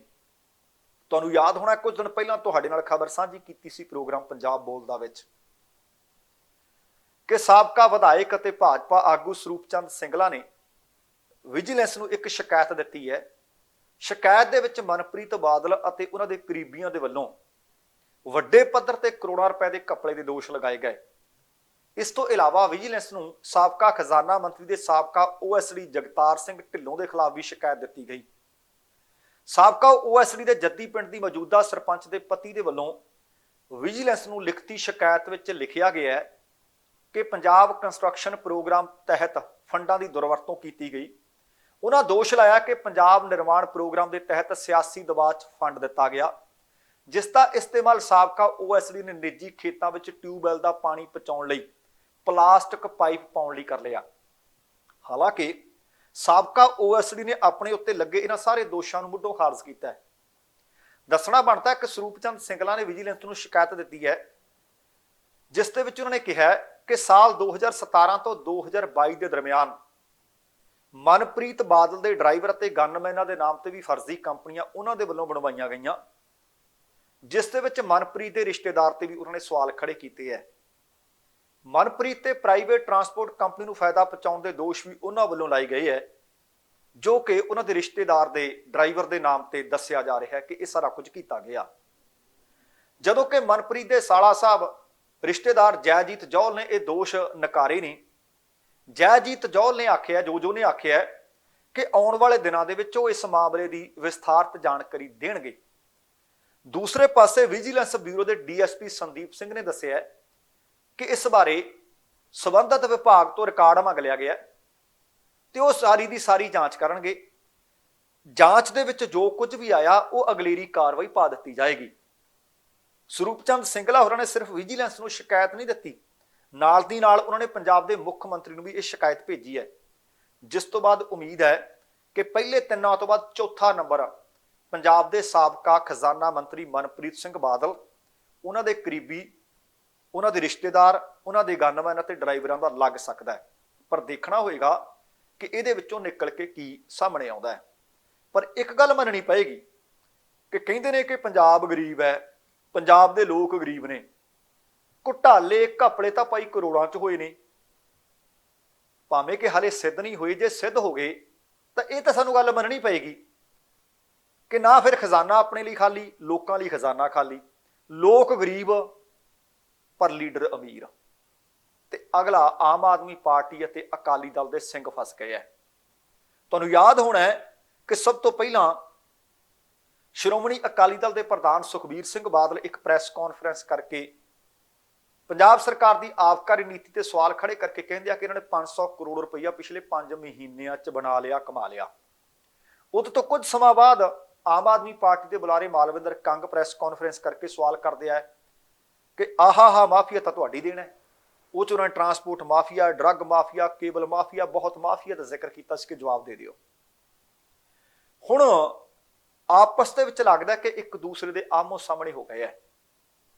ਤੁਹਾਨੂੰ ਯਾਦ ਹੋਣਾ ਕੁਝ ਦਿਨ ਪਹਿਲਾਂ ਤੁਹਾਡੇ ਨਾਲ ਖਬਰ ਸਾਂਝੀ ਕੀਤੀ ਸੀ ਪ੍ਰੋਗਰਾਮ ਪੰਜਾਬ ਬੋਲਦਾ ਵਿੱਚ ਕਿ ਸਾਬਕਾ ਵਿਧਾਇਕ ਅਤੇ ਭਾਜਪਾ ਆਗੂ ਸਰੂਪ ਚੰਦ ਸਿੰਗਲਾ ਨੇ ਵਿਜੀਲੈਂਸ ਨੂੰ ਇੱਕ ਸ਼ਿਕਾਇਤ ਦਿੱਤੀ ਹੈ। ਸ਼ਿਕਾਇਤ ਦੇ ਵਿੱਚ ਮਨਪ੍ਰੀਤ ਬਾਦਲ ਅਤੇ ਉਹਨਾਂ ਦੇ ਕਰੀਬੀਆਂ ਦੇ ਵੱਲੋਂ ਵੱਡੇ ਪੱਧਰ ਤੇ ਕਰੋੜਾਂ ਰੁਪਏ ਦੇ ਘਪਲੇ ਦੇ ਦੋਸ਼ ਲਗਾਏ ਗਏ। ਇਸ ਤੋਂ ਇਲਾਵਾ ਵਿਜੀਲੈਂਸ ਨੂੰ ਸਾਬਕਾ ਖਜ਼ਾਨਾ ਮੰਤਰੀ ਦੇ ਸਾਬਕਾ OSD ਜਗਤਾਰ ਸਿੰਘ ਢਿੱਲੋਂ ਦੇ ਖਿਲਾਫ ਵੀ ਸ਼ਿਕਾਇਤ ਦਿੱਤੀ ਗਈ। ਸਾਬਕਾ OSD ਦੇ ਜੱਦੀ ਪਿੰਡ ਦੀ ਮੌਜੂਦਾ ਸਰਪੰਚ ਦੇ ਪਤੀ ਦੇ ਵੱਲੋਂ ਵਿਜੀਲੈਂਸ ਨੂੰ ਲਿਖਤੀ ਸ਼ਿਕਾਇਤ ਵਿੱਚ ਲਿਖਿਆ ਗਿਆ ਹੈ ਕਿ ਪੰਜਾਬ ਕੰਸਟਰਕਸ਼ਨ ਪ੍ਰੋਗਰਾਮ ਤਹਿਤ ਫੰਡਾਂ ਦੀ ਦੁਰਵਰਤੋਂ ਕੀਤੀ ਗਈ। ਉਹਨਾਂ ਦੋਸ਼ ਲਾਇਆ ਕਿ ਪੰਜਾਬ ਨਿਰਮਾਣ ਪ੍ਰੋਗਰਾਮ ਦੇ ਤਹਿਤ ਸਿਆਸੀ ਦਬਾਅ 'ਚ ਫੰਡ ਦਿੱਤਾ ਗਿਆ, ਜਿਸ ਦਾ ਇਸਤੇਮਾਲ ਸਾਬਕਾ OSD ਨੇ ਨਿੱਜੀ ਖੇਤਾਂ ਵਿੱਚ ਟਿਊਬਵੈੱਲ ਦਾ ਪਾਣੀ ਪਹੁੰਚਾਉਣ ਲਈ ਪਲਾਸਟਿਕ ਪਾਈਪ ਪਾਉਣ ਲਈ ਕਰ ਲਿਆ। ਹਾਲਾਂਕਿ ਸਾਬਕਾ OSD ਨੇ ਆਪਣੇ ਉੱਤੇ ਲੱਗੇ ਇਹਨਾਂ ਸਾਰੇ ਦੋਸ਼ਾਂ ਨੂੰ ਮੁੱਢੋਂ ਖਾਰਜ ਕੀਤਾ ਹੈ। ਦੱਸਣਾ ਬਣਦਾ ਕਿ ਸਰੂਪ ਚੰਦ ਸਿੰਗਲਾ ਨੇ ਵਿਜੀਲੈਂਸ ਨੂੰ ਸ਼ਿਕਾਇਤ ਦਿੱਤੀ ਹੈ, ਜਿਸ ਦੇ ਵਿੱਚ ਉਹਨਾਂ ਨੇ ਕਿਹਾ ਕਿ ਸਾਲ 2017 ਤੋਂ 2022 ਦੇ ਦਰਮਿਆਨ ਮਨਪ੍ਰੀਤ ਬਾਦਲ ਦੇ ਡਰਾਈਵਰ ਅਤੇ ਗਨਮੈਨਾਂ ਦੇ ਨਾਮ ਤੇ ਵੀ ਫਰਜ਼ੀ ਕੰਪਨੀਆਂ ਉਹਨਾਂ ਦੇ ਵੱਲੋਂ ਬਣਵਾਈਆਂ ਗਈਆਂ, ਜਿਸ ਦੇ ਵਿੱਚ ਮਨਪ੍ਰੀਤ ਦੇ ਰਿਸ਼ਤੇਦਾਰ ਤੇ ਵੀ ਉਹਨਾਂ ਨੇ ਸਵਾਲ ਖੜੇ ਕੀਤੇ ਹੈ। ਮਨਪ੍ਰੀਤ ਤੇ ਪ੍ਰਾਈਵੇਟ ਟਰਾਂਸਪੋਰਟ ਕੰਪਨੀ ਨੂੰ ਫਾਇਦਾ ਪਹੁੰਚਾਉਣ ਦੇ ਦੋਸ਼ ਵੀ ਉਹਨਾਂ ਵੱਲੋਂ ਲਾਏ ਗਏ ਹੈ, ਜੋ ਕਿ ਉਹਨਾਂ ਦੇ ਰਿਸ਼ਤੇਦਾਰ ਦੇ ਡਰਾਈਵਰ ਦੇ ਨਾਮ ਤੇ ਦੱਸਿਆ ਜਾ ਰਿਹਾ ਹੈ ਕਿ ਇਹ ਸਾਰਾ ਕੁਝ ਕੀਤਾ ਗਿਆ। ਜਦੋਂ ਕਿ ਮਨਪ੍ਰੀਤ ਦੇ ਸਾਲਾ ਸਾਹਿਬ ਰਿਸ਼ਤੇਦਾਰ ਜੈਜੀਤ ਜੌਹਲ ਨੇ ਇਹ ਦੋਸ਼ ਨਕਾਰੇ ਨੇ। ਜੈਜੀਤ ਜੌਹਲ ਨੇ ਆਖਿਆ, ਜੋ ਨੇ ਆਖਿਆ ਕਿ ਆਉਣ ਵਾਲੇ ਦਿਨਾਂ ਦੇ ਵਿੱਚ ਉਹ ਇਸ ਮਾਮਲੇ ਦੀ ਵਿਸਥਾਰਤ ਜਾਣਕਾਰੀ ਦੇਣਗੇ। ਦੂਸਰੇ ਪਾਸੇ ਵਿਜੀਲੈਂਸ ਬਿਊਰੋ ਦੇ DSP ਸੰਦੀਪ ਸਿੰਘ ਨੇ ਦੱਸਿਆ ਕਿ ਇਸ ਬਾਰੇ ਸੰਬੰਧਿਤ ਵਿਭਾਗ ਤੋਂ ਰਿਕਾਰਡ ਮੰਗ ਲਿਆ ਗਿਆ ਤੇ ਉਹ ਸਾਰੀ ਦੀ ਸਾਰੀ ਜਾਂਚ ਕਰਨਗੇ। ਜਾਂਚ ਦੇ ਵਿੱਚ ਜੋ ਕੁਝ ਵੀ ਆਇਆ ਉਹ ਅਗਲੇਰੀ ਕਾਰਵਾਈ ਪਾ ਦਿੱਤੀ ਜਾਏਗੀ। ਸਰੂਪ ਚੰਦ ਸਿੰਗਲਾ ਹੋਰਾਂ ਨੇ ਸਿਰਫ ਵਿਜੀਲੈਂਸ ਨੂੰ ਸ਼ਿਕਾਇਤ ਨਹੀਂ ਦਿੱਤੀ, ਨਾਲ ਦੀ ਨਾਲ ਉਹਨਾਂ ਨੇ ਪੰਜਾਬ ਦੇ ਮੁੱਖ ਮੰਤਰੀ ਨੂੰ ਵੀ ਇਹ ਸ਼ਿਕਾਇਤ ਭੇਜੀ ਹੈ, ਜਿਸ ਤੋਂ ਬਾਅਦ ਉਮੀਦ ਹੈ ਕਿ ਪਹਿਲੇ ਤਿੰਨਾਂ ਤੋਂ ਬਾਅਦ ਚੌਥਾ ਨੰਬਰ ਪੰਜਾਬ ਦੇ ਸਾਬਕਾ ਖਜ਼ਾਨਾ ਮੰਤਰੀ ਮਨਪ੍ਰੀਤ ਸਿੰਘ ਬਾਦਲ, ਉਹਨਾਂ ਦੇ ਕਰੀਬੀ, ਉਹਨਾਂ ਦੇ ਰਿਸ਼ਤੇਦਾਰ, ਉਹਨਾਂ ਦੇ ਗਨਮੈਨ ਅਤੇ ਡਰਾਈਵਰਾਂ ਦਾ ਲੱਗ ਸਕਦਾ ਹੈ। ਪਰ ਦੇਖਣਾ ਹੋਏਗਾ ਕਿ ਇਹਦੇ ਵਿੱਚੋਂ ਨਿਕਲ ਕੇ ਕੀ ਸਾਹਮਣੇ ਆਉਂਦਾ ਹੈ। ਪਰ ਇੱਕ ਗੱਲ ਮੰਨਣੀ ਪਏਗੀ ਕਿ ਕਹਿੰਦੇ ਨੇ ਕਿ ਪੰਜਾਬ ਗਰੀਬ ਹੈ, ਪੰਜਾਬ ਦੇ ਲੋਕ ਗਰੀਬ ਨੇ, ਘੁਟਾਲੇ ਘਪਲੇ ਤਾਂ ਭਾਈ ਕਰੋੜਾਂ 'ਚ ਹੋਏ ਨੇ, ਭਾਵੇਂ ਕਿ ਹਾਲੇ ਸਿੱਧ ਨਹੀਂ ਹੋਏ। ਜੇ ਸਿੱਧ ਹੋ ਗਏ ਤਾਂ ਇਹ ਤਾਂ ਸਾਨੂੰ ਗੱਲ ਮੰਨਣੀ ਪਏਗੀ ਕਿ ਨਾ ਫਿਰ ਖਜ਼ਾਨਾ ਆਪਣੇ ਲਈ ਖਾਲੀ, ਲੋਕਾਂ ਲਈ ਖਜ਼ਾਨਾ ਖਾਲੀ, ਲੋਕ ਗਰੀਬ ਪਰ ਲੀਡਰ ਅਮੀਰ। ਤੇ ਅਗਲਾ ਆਮ ਆਦਮੀ ਪਾਰਟੀ ਅਤੇ ਅਕਾਲੀ ਦਲ ਦੇ ਸਿੰਘ ਫਸ ਗਏ ਹੈ। ਤੁਹਾਨੂੰ ਯਾਦ ਹੋਣਾ ਹੈ ਕਿ ਸਭ ਤੋਂ ਪਹਿਲਾਂ ਸ਼੍ਰੋਮਣੀ ਅਕਾਲੀ ਦਲ ਦੇ ਪ੍ਰਧਾਨ ਸੁਖਬੀਰ ਸਿੰਘ ਬਾਦਲ ਇੱਕ ਪ੍ਰੈਸ ਕਾਨਫਰੰਸ ਕਰਕੇ ਪੰਜਾਬ ਸਰਕਾਰ ਦੀ ਆਬਕਾਰੀ ਨੀਤੀ ਤੇ ਸਵਾਲ ਖੜੇ ਕਰਕੇ ਕਹਿੰਦੇ ਆ ਕਿ ਇਹਨਾਂ ਨੇ 500 ਕਰੋੜ ਰੁਪਈਆ ਪਿਛਲੇ 5 ਮਹੀਨਿਆਂ 'ਚ ਬਣਾ ਲਿਆ, ਕਮਾ ਲਿਆ। ਉਦੋਂ ਤੋਂ ਕੁਝ ਸਮਾਂ ਬਾਅਦ ਆਮ ਆਦਮੀ ਪਾਰਟੀ ਦੇ ਬੁਲਾਰੇ ਮਾਲਵਿੰਦਰ ਕੰਗ ਪ੍ਰੈਸ ਕਾਨਫਰੰਸ ਕਰਕੇ ਸਵਾਲ ਕਰਦੇ ਆ ਕਿ ਆਹਾ ਮਾਫੀਆ ਤਾਂ ਤੁਹਾਡੀ ਦੇਣ ਹੈ। ਉਹ 'ਚ ਉਹਨਾਂ ਨੇ transport mafia, drug mafia, cable mafia, ਬਹੁਤ ਮਾਫੀਆ ਦਾ ਜ਼ਿਕਰ ਕੀਤਾ ਸੀ ਕਿ ਜਵਾਬ ਦੇ ਦਿਓ। ਹੁਣ ਆਪਸ ਦੇ ਵਿੱਚ ਲੱਗਦਾ ਕਿ ਇੱਕ ਦੂਸਰੇ ਦੇ ਆਮੋ ਸਾਹਮਣੇ ਹੋ ਗਏ ਹੈ।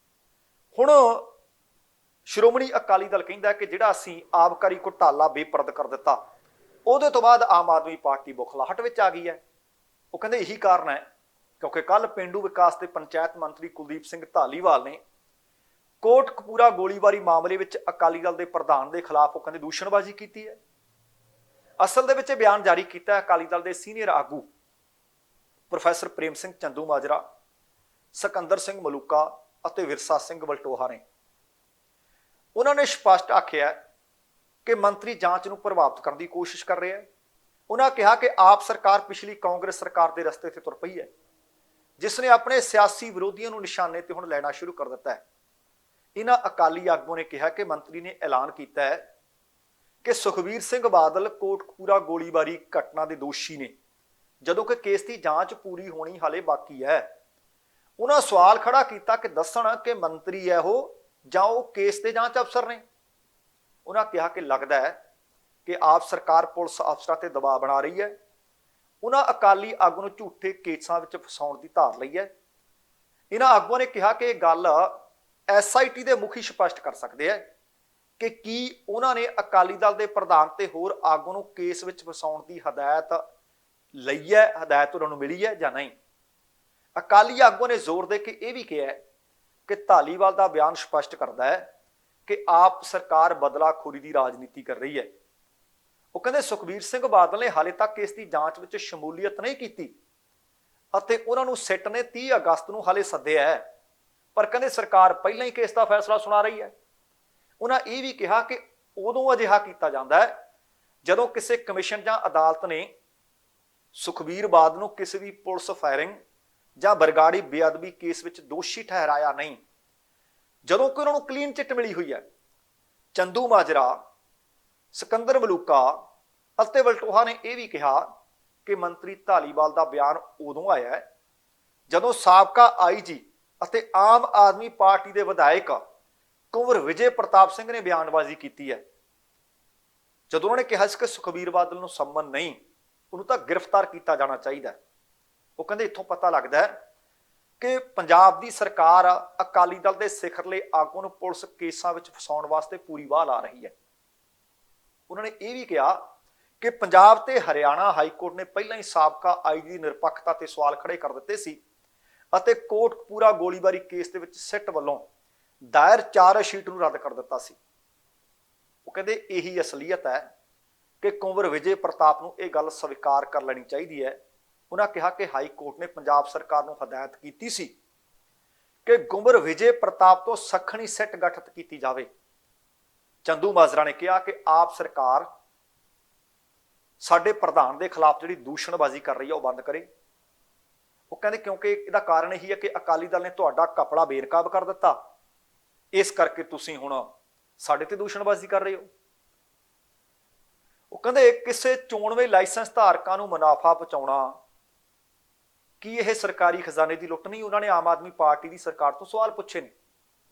ਹੁਣ ਸ਼੍ਰੋਮਣੀ ਅਕਾਲੀ ਦਲ ਕਹਿੰਦਾ ਕਿ ਜਿਹੜਾ ਅਸੀਂ ਆਬਕਾਰੀ ਘੁਟਾਲਾ ਬੇਪਰਦ ਕਰ ਦਿੱਤਾ, ਉਹਦੇ ਤੋਂ ਬਾਅਦ ਆਮ ਆਦਮੀ ਪਾਰਟੀ ਬੁਖਲਾਹਟ ਵਿੱਚ ਆ ਗਈ ਹੈ। ਉਹ ਕਹਿੰਦੇ ਇਹੀ ਕਾਰਨ ਹੈ ਕਿਉਂਕਿ ਕੱਲ ਪੇਂਡੂ ਵਿਕਾਸ ਤੇ ਪੰਚਾਇਤ ਮੰਤਰੀ ਕੁਲਦੀਪ ਸਿੰਘ ਧਾਲੀਵਾਲ ਨੇ ਕੋਟਕਪੂਰਾ ਗੋਲੀਬਾਰੀ ਮਾਮਲੇ ਵਿੱਚ ਅਕਾਲੀ ਦਲ ਦੇ ਪ੍ਰਧਾਨ ਦੇ ਖਿਲਾਫ ਉਹ ਕਹਿੰਦੇ ਦੂਸ਼ਣਬਾਜ਼ੀ ਕੀਤੀ ਹੈ। ਅਸਲ ਦੇ ਵਿੱਚ ਇਹ ਬਿਆਨ ਜਾਰੀ ਕੀਤਾ ਅਕਾਲੀ ਦਲ ਦੇ ਸੀਨੀਅਰ ਆਗੂ ਪ੍ਰੋਫੈਸਰ ਪ੍ਰੇਮ ਸਿੰਘ ਚੰਦੂਮਾਜਰਾ, ਸਿਕੰਦਰ ਸਿੰਘ ਮਲੂਕਾ ਅਤੇ ਵਿਰਸਾ ਸਿੰਘ ਵਲਟੋਹਾ ਨੇ। ਉਹਨਾਂ ਨੇ ਸਪਸ਼ਟ ਆਖਿਆ ਕਿ ਮੰਤਰੀ ਜਾਂਚ ਨੂੰ ਪ੍ਰਭਾਵਿਤ ਕਰਨ ਦੀ ਕੋਸ਼ਿਸ਼ ਕਰ ਰਿਹਾ ਹੈ। ਉਹਨਾਂ ਕਿਹਾ ਕਿ ਆਪ ਸਰਕਾਰ ਪਿਛਲੀ ਕਾਂਗਰਸ ਸਰਕਾਰ ਦੇ ਰਸਤੇ ਤੇ ਤੁਰ ਪਈ ਹੈ, ਜਿਸ ਨੇ ਆਪਣੇ ਸਿਆਸੀ ਵਿਰੋਧੀਆਂ ਨੂੰ ਨਿਸ਼ਾਨੇ ਤੇ ਹੁਣ ਲੈਣਾ ਸ਼ੁਰੂ ਕਰ ਦਿੱਤਾ ਹੈ। ਇਹਨਾਂ ਅਕਾਲੀ ਆਗੂਆਂ ਨੇ ਕਿਹਾ ਕਿ ਮੰਤਰੀ ਨੇ ਐਲਾਨ ਕੀਤਾ ਹੈ ਕਿ ਸੁਖਬੀਰ ਸਿੰਘ ਬਾਦਲ ਕੋਟਕਪੂਰਾ ਗੋਲੀਬਾਰੀ ਘਟਨਾ ਦੇ ਦੋਸ਼ੀ ਨੇ, ਜਦੋਂ ਕਿ ਕੇਸ ਦੀ ਜਾਂਚ ਪੂਰੀ ਹੋਣੀ ਹਾਲੇ ਬਾਕੀ ਹੈ। ਉਹਨਾਂ ਸਵਾਲ ਖੜਾ ਕੀਤਾ ਕਿ ਦੱਸਣ ਕਿ ਮੰਤਰੀ ਹੈ ਉਹ ਜਾਂ ਉਹ ਕੇਸ ਦੇ ਜਾਂਚ ਅਫਸਰ ਨੇ। ਉਹਨਾਂ ਕਿਹਾ ਕਿ ਲੱਗਦਾ ਹੈ ਕਿ ਆਪ ਸਰਕਾਰ ਪੁਲਿਸ ਅਫਸਰਾਂ ਤੇ ਦਬਾਅ ਬਣਾ ਰਹੀ ਹੈ। ਉਹਨਾਂ ਅਕਾਲੀ ਆਗੂ ਨੂੰ ਝੂਠੇ ਕੇਸਾਂ ਵਿੱਚ ਫਸਾਉਣ ਦੀ ਧਾਰ ਲਈ ਹੈ। ਇਹਨਾਂ ਆਗੂਆਂ ਨੇ ਕਿਹਾ ਕਿ ਇਹ ਗੱਲ SIT ਦੇ ਮੁਖੀ ਸਪਸ਼ਟ ਕਰ ਸਕਦੇ ਹੈ ਕਿ ਕੀ ਉਹਨਾਂ ਨੇ ਅਕਾਲੀ ਦਲ ਦੇ ਪ੍ਰਧਾਨ ਤੇ ਹੋਰ ਆਗੂ ਨੂੰ ਕੇਸ ਵਿੱਚ ਫਸਾਉਣ ਦੀ ਹਦਾਇਤ ਲਈ ਹੈ, ਹਦਾਇਤ ਉਹਨਾਂ ਨੂੰ ਮਿਲੀ ਹੈ ਜਾਂ ਨਹੀਂ। ਅਕਾਲੀ ਆਗੂ ਨੇ ਜ਼ੋਰ ਦੇ ਕੇ ਇਹ ਵੀ ਕਿਹਾ ਕਿ ਧਾਲੀਵਾਲ ਦਾ ਬਿਆਨ ਸਪਸ਼ਟ ਕਰਦਾ ਹੈ ਕਿ ਆਪ ਸਰਕਾਰ ਬਦਲਾਖੋਰੀ ਦੀ ਰਾਜਨੀਤੀ ਕਰ ਰਹੀ ਹੈ। ਉਹ ਕਹਿੰਦੇ ਸੁਖਬੀਰ ਸਿੰਘ ਬਾਦਲ ਨੇ ਹਾਲੇ ਤੱਕ ਇਸ ਦੀ ਜਾਂਚ ਵਿੱਚ ਸ਼ਮੂਲੀਅਤ ਨਹੀਂ ਕੀਤੀ ਅਤੇ ਉਹਨਾਂ ਨੂੰ ਸਿੱਟ ਨੇ 30 ਅਗਸਤ ਨੂੰ ਹਾਲੇ ਸੱਦਿਆ ਹੈ, ਪਰ ਕਹਿੰਦੇ ਸਰਕਾਰ ਪਹਿਲਾਂ ਹੀ ਕੇਸ ਦਾ ਫੈਸਲਾ ਸੁਣਾ ਰਹੀ ਹੈ। ਉਹਨਾਂ ਇਹ ਵੀ ਕਿਹਾ ਕਿ ਉਦੋਂ ਅਜਿਹਾ ਕੀਤਾ ਜਾਂਦਾ ਹੈ ਜਦੋਂ ਕਿਸੇ ਕਮਿਸ਼ਨ ਜਾਂ ਅਦਾਲਤ ਨੇ ਸੁਖਬੀਰ ਬਾਦਲ ਨੂੰ ਕਿਸੇ ਵੀ ਪੁਲਿਸ ਫਾਇਰਿੰਗ ਜਾਂ ਬਰਗਾੜੀ ਬੇਅਦਬੀ ਕੇਸ ਵਿੱਚ ਦੋਸ਼ੀ ਠਹਿਰਾਇਆ ਨਹੀਂ, ਜਦੋਂ ਕਿ ਉਹਨਾਂ ਨੂੰ ਕਲੀਨ ਚਿੱਟ ਮਿਲੀ ਹੋਈ ਹੈ। ਚੰਦੂਮਾਜਰਾ, ਸਿਕੰਦਰ ਮਲੂਕਾ ਅਤੇ ਵਲਟੋਹਾ ਨੇ ਇਹ ਵੀ ਕਿਹਾ ਕਿ ਮੰਤਰੀ ਧਾਲੀਵਾਲ ਦਾ ਬਿਆਨ ਉਦੋਂ ਆਇਆ ਹੈ ਜਦੋਂ ਸਾਬਕਾ IG ਅਤੇ ਆਮ ਆਦਮੀ ਪਾਰਟੀ ਦੇ ਵਿਧਾਇਕ ਕੁੰਵਰ ਵਿਜੇ ਪ੍ਰਤਾਪ ਸਿੰਘ ਨੇ ਬਿਆਨਬਾਜ਼ੀ ਕੀਤੀ ਹੈ, ਜਦੋਂ ਉਹਨਾਂ ਨੇ ਕਿਹਾ ਸੀ ਕਿ ਸੁਖਬੀਰ ਬਾਦਲ ਨੂੰ ਸੰਮਨ ਨਹੀਂ, ਉਹਨੂੰ ਤਾਂ ਗ੍ਰਿਫਤਾਰ ਕੀਤਾ ਜਾਣਾ ਚਾਹੀਦਾ। ਉਹ ਕਹਿੰਦੇ ਇੱਥੋਂ ਪਤਾ ਲੱਗਦਾ ਹੈ ਕਿ ਪੰਜਾਬ ਦੀ ਸਰਕਾਰ ਅਕਾਲੀ ਦਲ ਦੇ ਸਿਖਰਲੇ ਆਗੂ ਨੂੰ ਪੁਲਿਸ ਕੇਸਾਂ ਵਿੱਚ ਫਸਾਉਣ ਵਾਸਤੇ ਪੂਰੀ ਵਾਹ ਲਾ ਰਹੀ ਹੈ। ਉਹਨਾਂ ਨੇ ਇਹ ਵੀ ਕਿਹਾ ਕਿ ਪੰਜਾਬ ਤੇ ਹਰਿਆਣਾ ਹਾਈ ਕੋਰਟ ਨੇ ਪਹਿਲਾਂ ਹੀ ਸਾਬਕਾ IG ਦੀ ਨਿਰਪੱਖਤਾ ਤੇ ਸਵਾਲ ਖੜੇ ਕਰ ਦਿੱਤੇ ਸੀ ਅਤੇ ਕੋਟਕਪੂਰਾ ਗੋਲੀਬਾਰੀ ਕੇਸ ਦੇ ਵਿੱਚ ਸਿੱਟ ਵੱਲੋਂ ਦਾਇਰ ਚਾਰਜਸ਼ੀਟ ਨੂੰ ਰੱਦ ਕਰ ਦਿੱਤਾ ਸੀ। ਉਹ ਕਹਿੰਦੇ ਇਹੀ ਅਸਲੀਅਤ ਹੈ ਕਿ ਕੁੰਵਰ ਵਿਜੇ ਪ੍ਰਤਾਪ ਨੂੰ ਇਹ ਗੱਲ ਸਵੀਕਾਰ ਕਰ ਲੈਣੀ ਚਾਹੀਦੀ ਹੈ। ਉਹਨਾਂ ਕਿਹਾ ਕਿ ਹਾਈ ਕੋਰਟ ਨੇ ਪੰਜਾਬ ਸਰਕਾਰ ਨੂੰ ਹਦਾਇਤ ਕੀਤੀ ਸੀ ਕਿ ਕੁੰਵਰ ਵਿਜੇ ਪ੍ਰਤਾਪ ਤੋਂ ਸਖਣੀ ਸਿੱਟ ਗਠਿਤ ਕੀਤੀ ਜਾਵੇ। ਚੰਦੂਮਾਜਰਾ ਨੇ ਕਿਹਾ ਕਿ ਆਪ ਸਰਕਾਰ ਸਾਡੇ ਪ੍ਰਧਾਨ ਦੇ ਖਿਲਾਫ ਜਿਹੜੀ ਦੂਸ਼ਣਬਾਜ਼ੀ ਕਰ ਰਹੀ ਹੈ ਉਹ ਬੰਦ ਕਰੇ। ਉਹ ਕਹਿੰਦੇ ਕਿਉਂਕਿ ਇਹਦਾ ਕਾਰਨ ਇਹੀ ਹੈ ਕਿ ਅਕਾਲੀ ਦਲ ਨੇ ਤੁਹਾਡਾ ਕਪੜਾ ਬੇਨਕਾਬ ਕਰ ਦਿੱਤਾ, ਇਸ ਕਰਕੇ ਤੁਸੀਂ ਹੁਣ ਸਾਡੇ ਤੇ ਦੂਸ਼ਣਬਾਜ਼ੀ ਕਰ ਰਹੇ ਹੋ। ਉਹ ਕਹਿੰਦੇ ਕਿਸੇ ਚੋਣਵੇਂ ਲਾਇਸੈਂਸ ਧਾਰਕਾਂ ਨੂੰ ਮੁਨਾਫਾ ਪਹੁੰਚਾਉਣਾ ਕੀ ਇਹ ਸਰਕਾਰੀ ਖਜ਼ਾਨੇ ਦੀ ਲੁੱਟ ਨਹੀਂ? ਉਹਨਾਂ ਨੇ ਆਮ ਆਦਮੀ ਪਾਰਟੀ ਦੀ ਸਰਕਾਰ ਤੋਂ ਸਵਾਲ ਪੁੱਛੇ ਨੇ।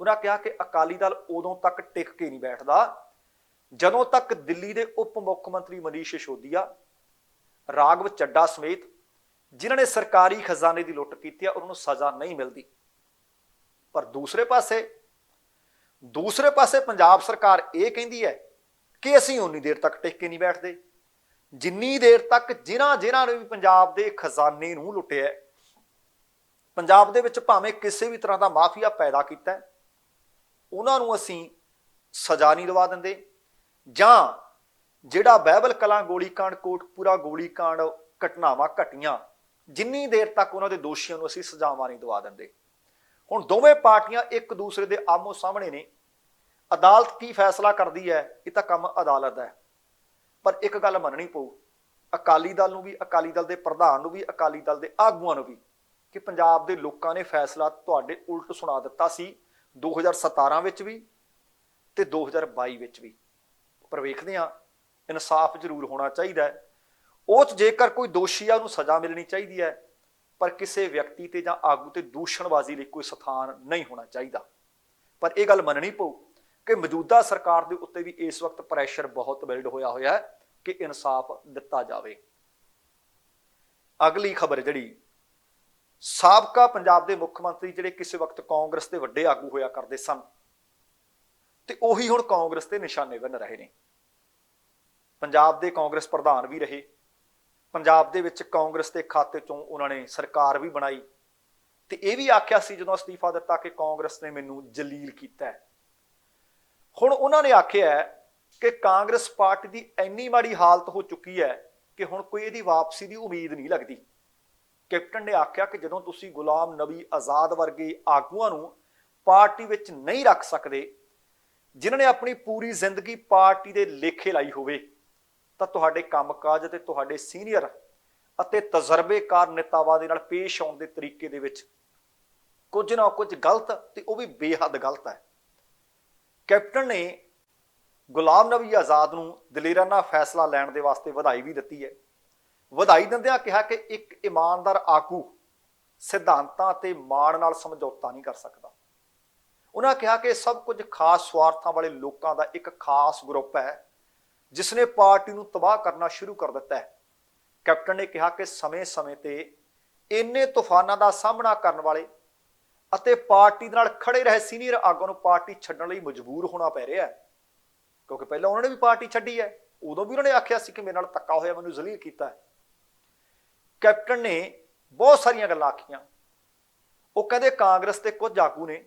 ਉਹਨਾਂ ਕਿਹਾ ਕਿ ਅਕਾਲੀ ਦਲ ਉਦੋਂ ਤੱਕ ਟਿਕ ਕੇ ਨਹੀਂ ਬੈਠਦਾ ਜਦੋਂ ਤੱਕ ਦਿੱਲੀ ਦੇ ਉਪ ਮੁੱਖ ਮੰਤਰੀ ਮਨੀਸ਼ ਸਿਸੋਦੀਆ, ਰਾਘਵ ਚੱਡਾ ਸਮੇਤ ਜਿਨ੍ਹਾਂ ਨੇ ਸਰਕਾਰੀ ਖਜ਼ਾਨੇ ਦੀ ਲੁੱਟ ਕੀਤੀ ਹੈ ਉਹਨਾਂ ਨੂੰ ਸਜ਼ਾ ਨਹੀਂ ਮਿਲਦੀ। ਪਰ ਦੂਸਰੇ ਪਾਸੇ ਪੰਜਾਬ ਸਰਕਾਰ ਇਹ ਕਹਿੰਦੀ ਹੈ ਕਿ ਅਸੀਂ ਉਨੀ ਦੇਰ ਤੱਕ ਟਿਕ ਕੇ ਨਹੀਂ ਬੈਠਦੇ ਜਿੰਨੀ ਦੇਰ ਤੱਕ ਜਿਨ੍ਹਾਂ ਨੇ ਵੀ ਪੰਜਾਬ ਦੇ ਖਜ਼ਾਨੇ ਨੂੰ ਲੁੱਟਿਆ, ਪੰਜਾਬ ਦੇ ਵਿੱਚ ਭਾਵੇਂ ਕਿਸੇ ਵੀ ਤਰ੍ਹਾਂ ਦਾ ਮਾਫੀਆ ਪੈਦਾ ਕੀਤਾ, ਉਹਨਾਂ ਨੂੰ ਅਸੀਂ ਸਜ਼ਾ ਨਹੀਂ ਦਿਵਾ ਦਿੰਦੇ, ਜਾਂ ਜਿਹੜਾ ਬਹਿਬਲ ਕਲਾਂ ਗੋਲੀकांड, ਕੋਟਕਪੂਰਾ ਗੋਲੀकांड ਘਟਨਾਵਾਂ ਘਟੀਆਂ, ਜਿੰਨੀ ਦੇਰ ਤੱਕ ਉਹਨਾਂ ਦੇ ਦੋਸ਼ੀਆਂ ਨੂੰ ਅਸੀਂ ਸਜ਼ਾਵਾਂ ਨਹੀਂ ਦਿਵਾ ਦਿੰਦੇ। ਹੁਣ ਦੋਵੇਂ ਪਾਰਟੀਆਂ ਇੱਕ ਦੂਸਰੇ ਦੇ ਆਮੋ ਸਾਹਮਣੇ ਨੇ। ਅਦਾਲਤ ਕੀ ਫੈਸਲਾ ਕਰਦੀ ਹੈ ਇਹ ਤਾਂ ਕੰਮ ਅਦਾਲਤ ਦਾ ਹੈ, ਪਰ ਇੱਕ ਗੱਲ ਮੰਨਣੀ ਪਊ ਅਕਾਲੀ ਦਲ ਨੂੰ ਵੀ, ਅਕਾਲੀ ਦਲ ਦੇ ਪ੍ਰਧਾਨ ਨੂੰ ਵੀ, ਅਕਾਲੀ ਦਲ ਦੇ ਆਗੂਆਂ ਨੂੰ ਵੀ, ਕਿ ਪੰਜਾਬ ਦੇ ਲੋਕਾਂ ਨੇ ਫੈਸਲਾ ਤੁਹਾਡੇ ਉਲਟ ਸੁਣਾ ਦਿੱਤਾ ਸੀ 2017 ਵਿੱਚ ਵੀ ਤੇ 2022 ਵਿੱਚ ਵੀ। ਪਰ ਵੇਖਦੇ ਹਾਂ, ਇਨਸਾਫ ਜ਼ਰੂਰ ਹੋਣਾ ਚਾਹੀਦਾ ਹੈ। ਉਹ 'ਚ ਜੇਕਰ ਕੋਈ ਦੋਸ਼ੀ ਆ ਉਹਨੂੰ ਸਜ਼ਾ ਮਿਲਣੀ ਚਾਹੀਦੀ ਹੈ, ਪਰ ਕਿਸੇ ਵਿਅਕਤੀ ਤੇ ਜਾਂ ਆਗੂ ਤੇ ਦੂਸ਼ਣਬਾਜ਼ੀ ਲਈ ਕੋਈ ਸਥਾਨ ਨਹੀਂ ਹੋਣਾ ਚਾਹੀਦਾ। ਪਰ ਇਹ ਗੱਲ ਮੰਨਣੀ ਪਊ ਕਿ ਮੌਜੂਦਾ ਸਰਕਾਰ ਦੇ ਉੱਤੇ ਵੀ ਇਸ ਵਕਤ ਪ੍ਰੈਸ਼ਰ ਬਹੁਤ ਬਿਲਡ ਹੋਇਆ ਹੈ ਕਿ ਇਨਸਾਫ ਦਿੱਤਾ ਜਾਵੇ। ਅਗਲੀ ਖਬਰ ਜਿਹੜੀ ਸਾਬਕਾ ਪੰਜਾਬ ਦੇ ਮੁੱਖ ਮੰਤਰੀ ਜਿਹੜੇ ਕਿਸੇ ਵਕਤ ਕਾਂਗਰਸ ਦੇ ਵੱਡੇ ਆਗੂ ਹੋਇਆ ਕਰਦੇ ਸਨ ਤੇ ਉਹੀ ਹੁਣ ਕਾਂਗਰਸ ਤੇ ਨਿਸ਼ਾਨੇ ਬੰਨ ਰਹੇ ਨੇ। ਪੰਜਾਬ ਦੇ ਕਾਂਗਰਸ ਪ੍ਰਧਾਨ ਵੀ ਰਹੇ, ਪੰਜਾਬ ਦੇ ਵਿੱਚ ਕਾਂਗਰਸ ਦੇ ਖਾਤੇ ਚੋਂ ਉਹਨਾਂ ਨੇ ਸਰਕਾਰ ਵੀ ਬਣਾਈ ਤੇ ਇਹ ਵੀ ਆਖਿਆ ਸੀ ਜਦੋਂ ਅਸਤੀਫਾ ਦਿੱਤਾ ਕਿ ਕਾਂਗਰਸ ਨੇ ਮੈਨੂੰ ਜਲੀਲ ਕੀਤਾ ਹੈ। ਹੁਣ ਉਹਨਾਂ ਨੇ ਆਖਿਆ ਕਿ ਕਾਂਗਰਸ ਪਾਰਟੀ ਦੀ ਇੰਨੀ ਮਾੜੀ ਹਾਲਤ ਹੋ ਚੁੱਕੀ ਹੈ ਕਿ ਹੁਣ ਕੋਈ ਇਹਦੀ ਵਾਪਸੀ ਦੀ ਉਮੀਦ ਨਹੀਂ ਲੱਗਦੀ, ਕੈਪਟਨ ਨੇ ਆਖਿਆ ਕਿ ਜਦੋਂ ਤੁਸੀਂ ਗੁਲਾਮ ਨਬੀ ਆਜ਼ਾਦ ਵਰਗੇ ਆਗੂਆਂ ਨੂੰ ਪਾਰਟੀ ਵਿੱਚ ਨਹੀਂ ਰੱਖ ਸਕਦੇ, ਜਿਨ੍ਹਾਂ ਨੇ ਆਪਣੀ ਪੂਰੀ ਜ਼ਿੰਦਗੀ ਪਾਰਟੀ ਦੇ ਲੇਖੇ ਲਾਈ ਹੋਵੇ, ਤਾਂ ਤੁਹਾਡੇ ਕੰਮਕਾਜ ਅਤੇ ਤੁਹਾਡੇ ਸੀਨੀਅਰ ਅਤੇ ਤਜਰਬੇਕਾਰ ਨੇਤਾਵਾਂ ਦੇ ਨਾਲ ਪੇਸ਼ ਆਉਣ ਦੇ ਤਰੀਕੇ ਦੇ ਵਿੱਚ ਕੁਝ ਨਾ ਕੁਝ ਗਲਤ, ਤੇ ਉਹ ਵੀ ਬੇਹੱਦ ਗਲਤ ਹੈ। ਕੈਪਟਨ ਨੇ ਗੁਲਾਮ ਨਬੀ ਆਜ਼ਾਦ ਨੂੰ ਦਲੇਰਾਨਾ ਫੈਸਲਾ ਲੈਣ ਦੇ ਵਾਸਤੇ ਵਧਾਈ ਵੀ ਦਿੱਤੀ ਹੈ। ਵਧਾਈ ਦਿੰਦਿਆਂ ਕਿਹਾ ਕਿ ਇੱਕ ਇਮਾਨਦਾਰ ਆਗੂ ਸਿਧਾਂਤਾਂ ਤੇ ਮਾਣ ਨਾਲ ਸਮਝੌਤਾ ਨਹੀਂ ਕਰ ਸਕਦਾ। ਉਹਨਾਂ ਕਿਹਾ ਕਿ ਸਭ ਕੁਝ ਖਾਸ ਸਵਾਰਥਾਂ ਵਾਲੇ ਲੋਕਾਂ ਦਾ ਇੱਕ ਖਾਸ ਗਰੁੱਪ ਹੈ ਜਿਸ ਨੇ ਪਾਰਟੀ ਨੂੰ ਤਬਾਹ ਕਰਨਾ ਸ਼ੁਰੂ ਕਰ ਦਿੱਤਾ ਹੈ। ਕੈਪਟਨ ਨੇ ਕਿਹਾ ਕਿ ਸਮੇਂ-ਸਮੇਂ ਤੇ ਇੰਨੇ ਤੂਫਾਨਾਂ ਦਾ ਸਾਹਮਣਾ ਕਰਨ ਵਾਲੇ ਅਤੇ ਪਾਰਟੀ ਦੇ ਨਾਲ ਖੜੇ ਰਹੇ ਸੀਨੀਅਰ ਆਗੂਆਂ ਨੂੰ ਪਾਰਟੀ ਛੱਡਣ ਲਈ ਮਜਬੂਰ ਹੋਣਾ ਪੈ ਰਿਹਾ ਹੈ, ਕਿਉਂਕਿ ਪਹਿਲਾਂ ਉਹਨਾਂ ਨੇ ਵੀ ਪਾਰਟੀ ਛੱਡੀ ਹੈ। ਉਦੋਂ ਵੀ ਉਹਨਾਂ ਨੇ ਆਖਿਆ ਸੀ ਕਿ ਮੇਰੇ ਨਾਲ ਧੱਕਾ ਹੋਇਆ, ਮੈਨੂੰ ਜ਼ਲੀਲ ਕੀਤਾ ਹੈ। ਕੈਪਟਨ ਨੇ ਬਹੁਤ ਸਾਰੀਆਂ ਗੱਲਾਂ ਆਖੀਆਂ। ਉਹ ਕਹਿੰਦੇ ਕਾਂਗਰਸ ਦੇ ਕੁਝ ਆਗੂ ਨੇ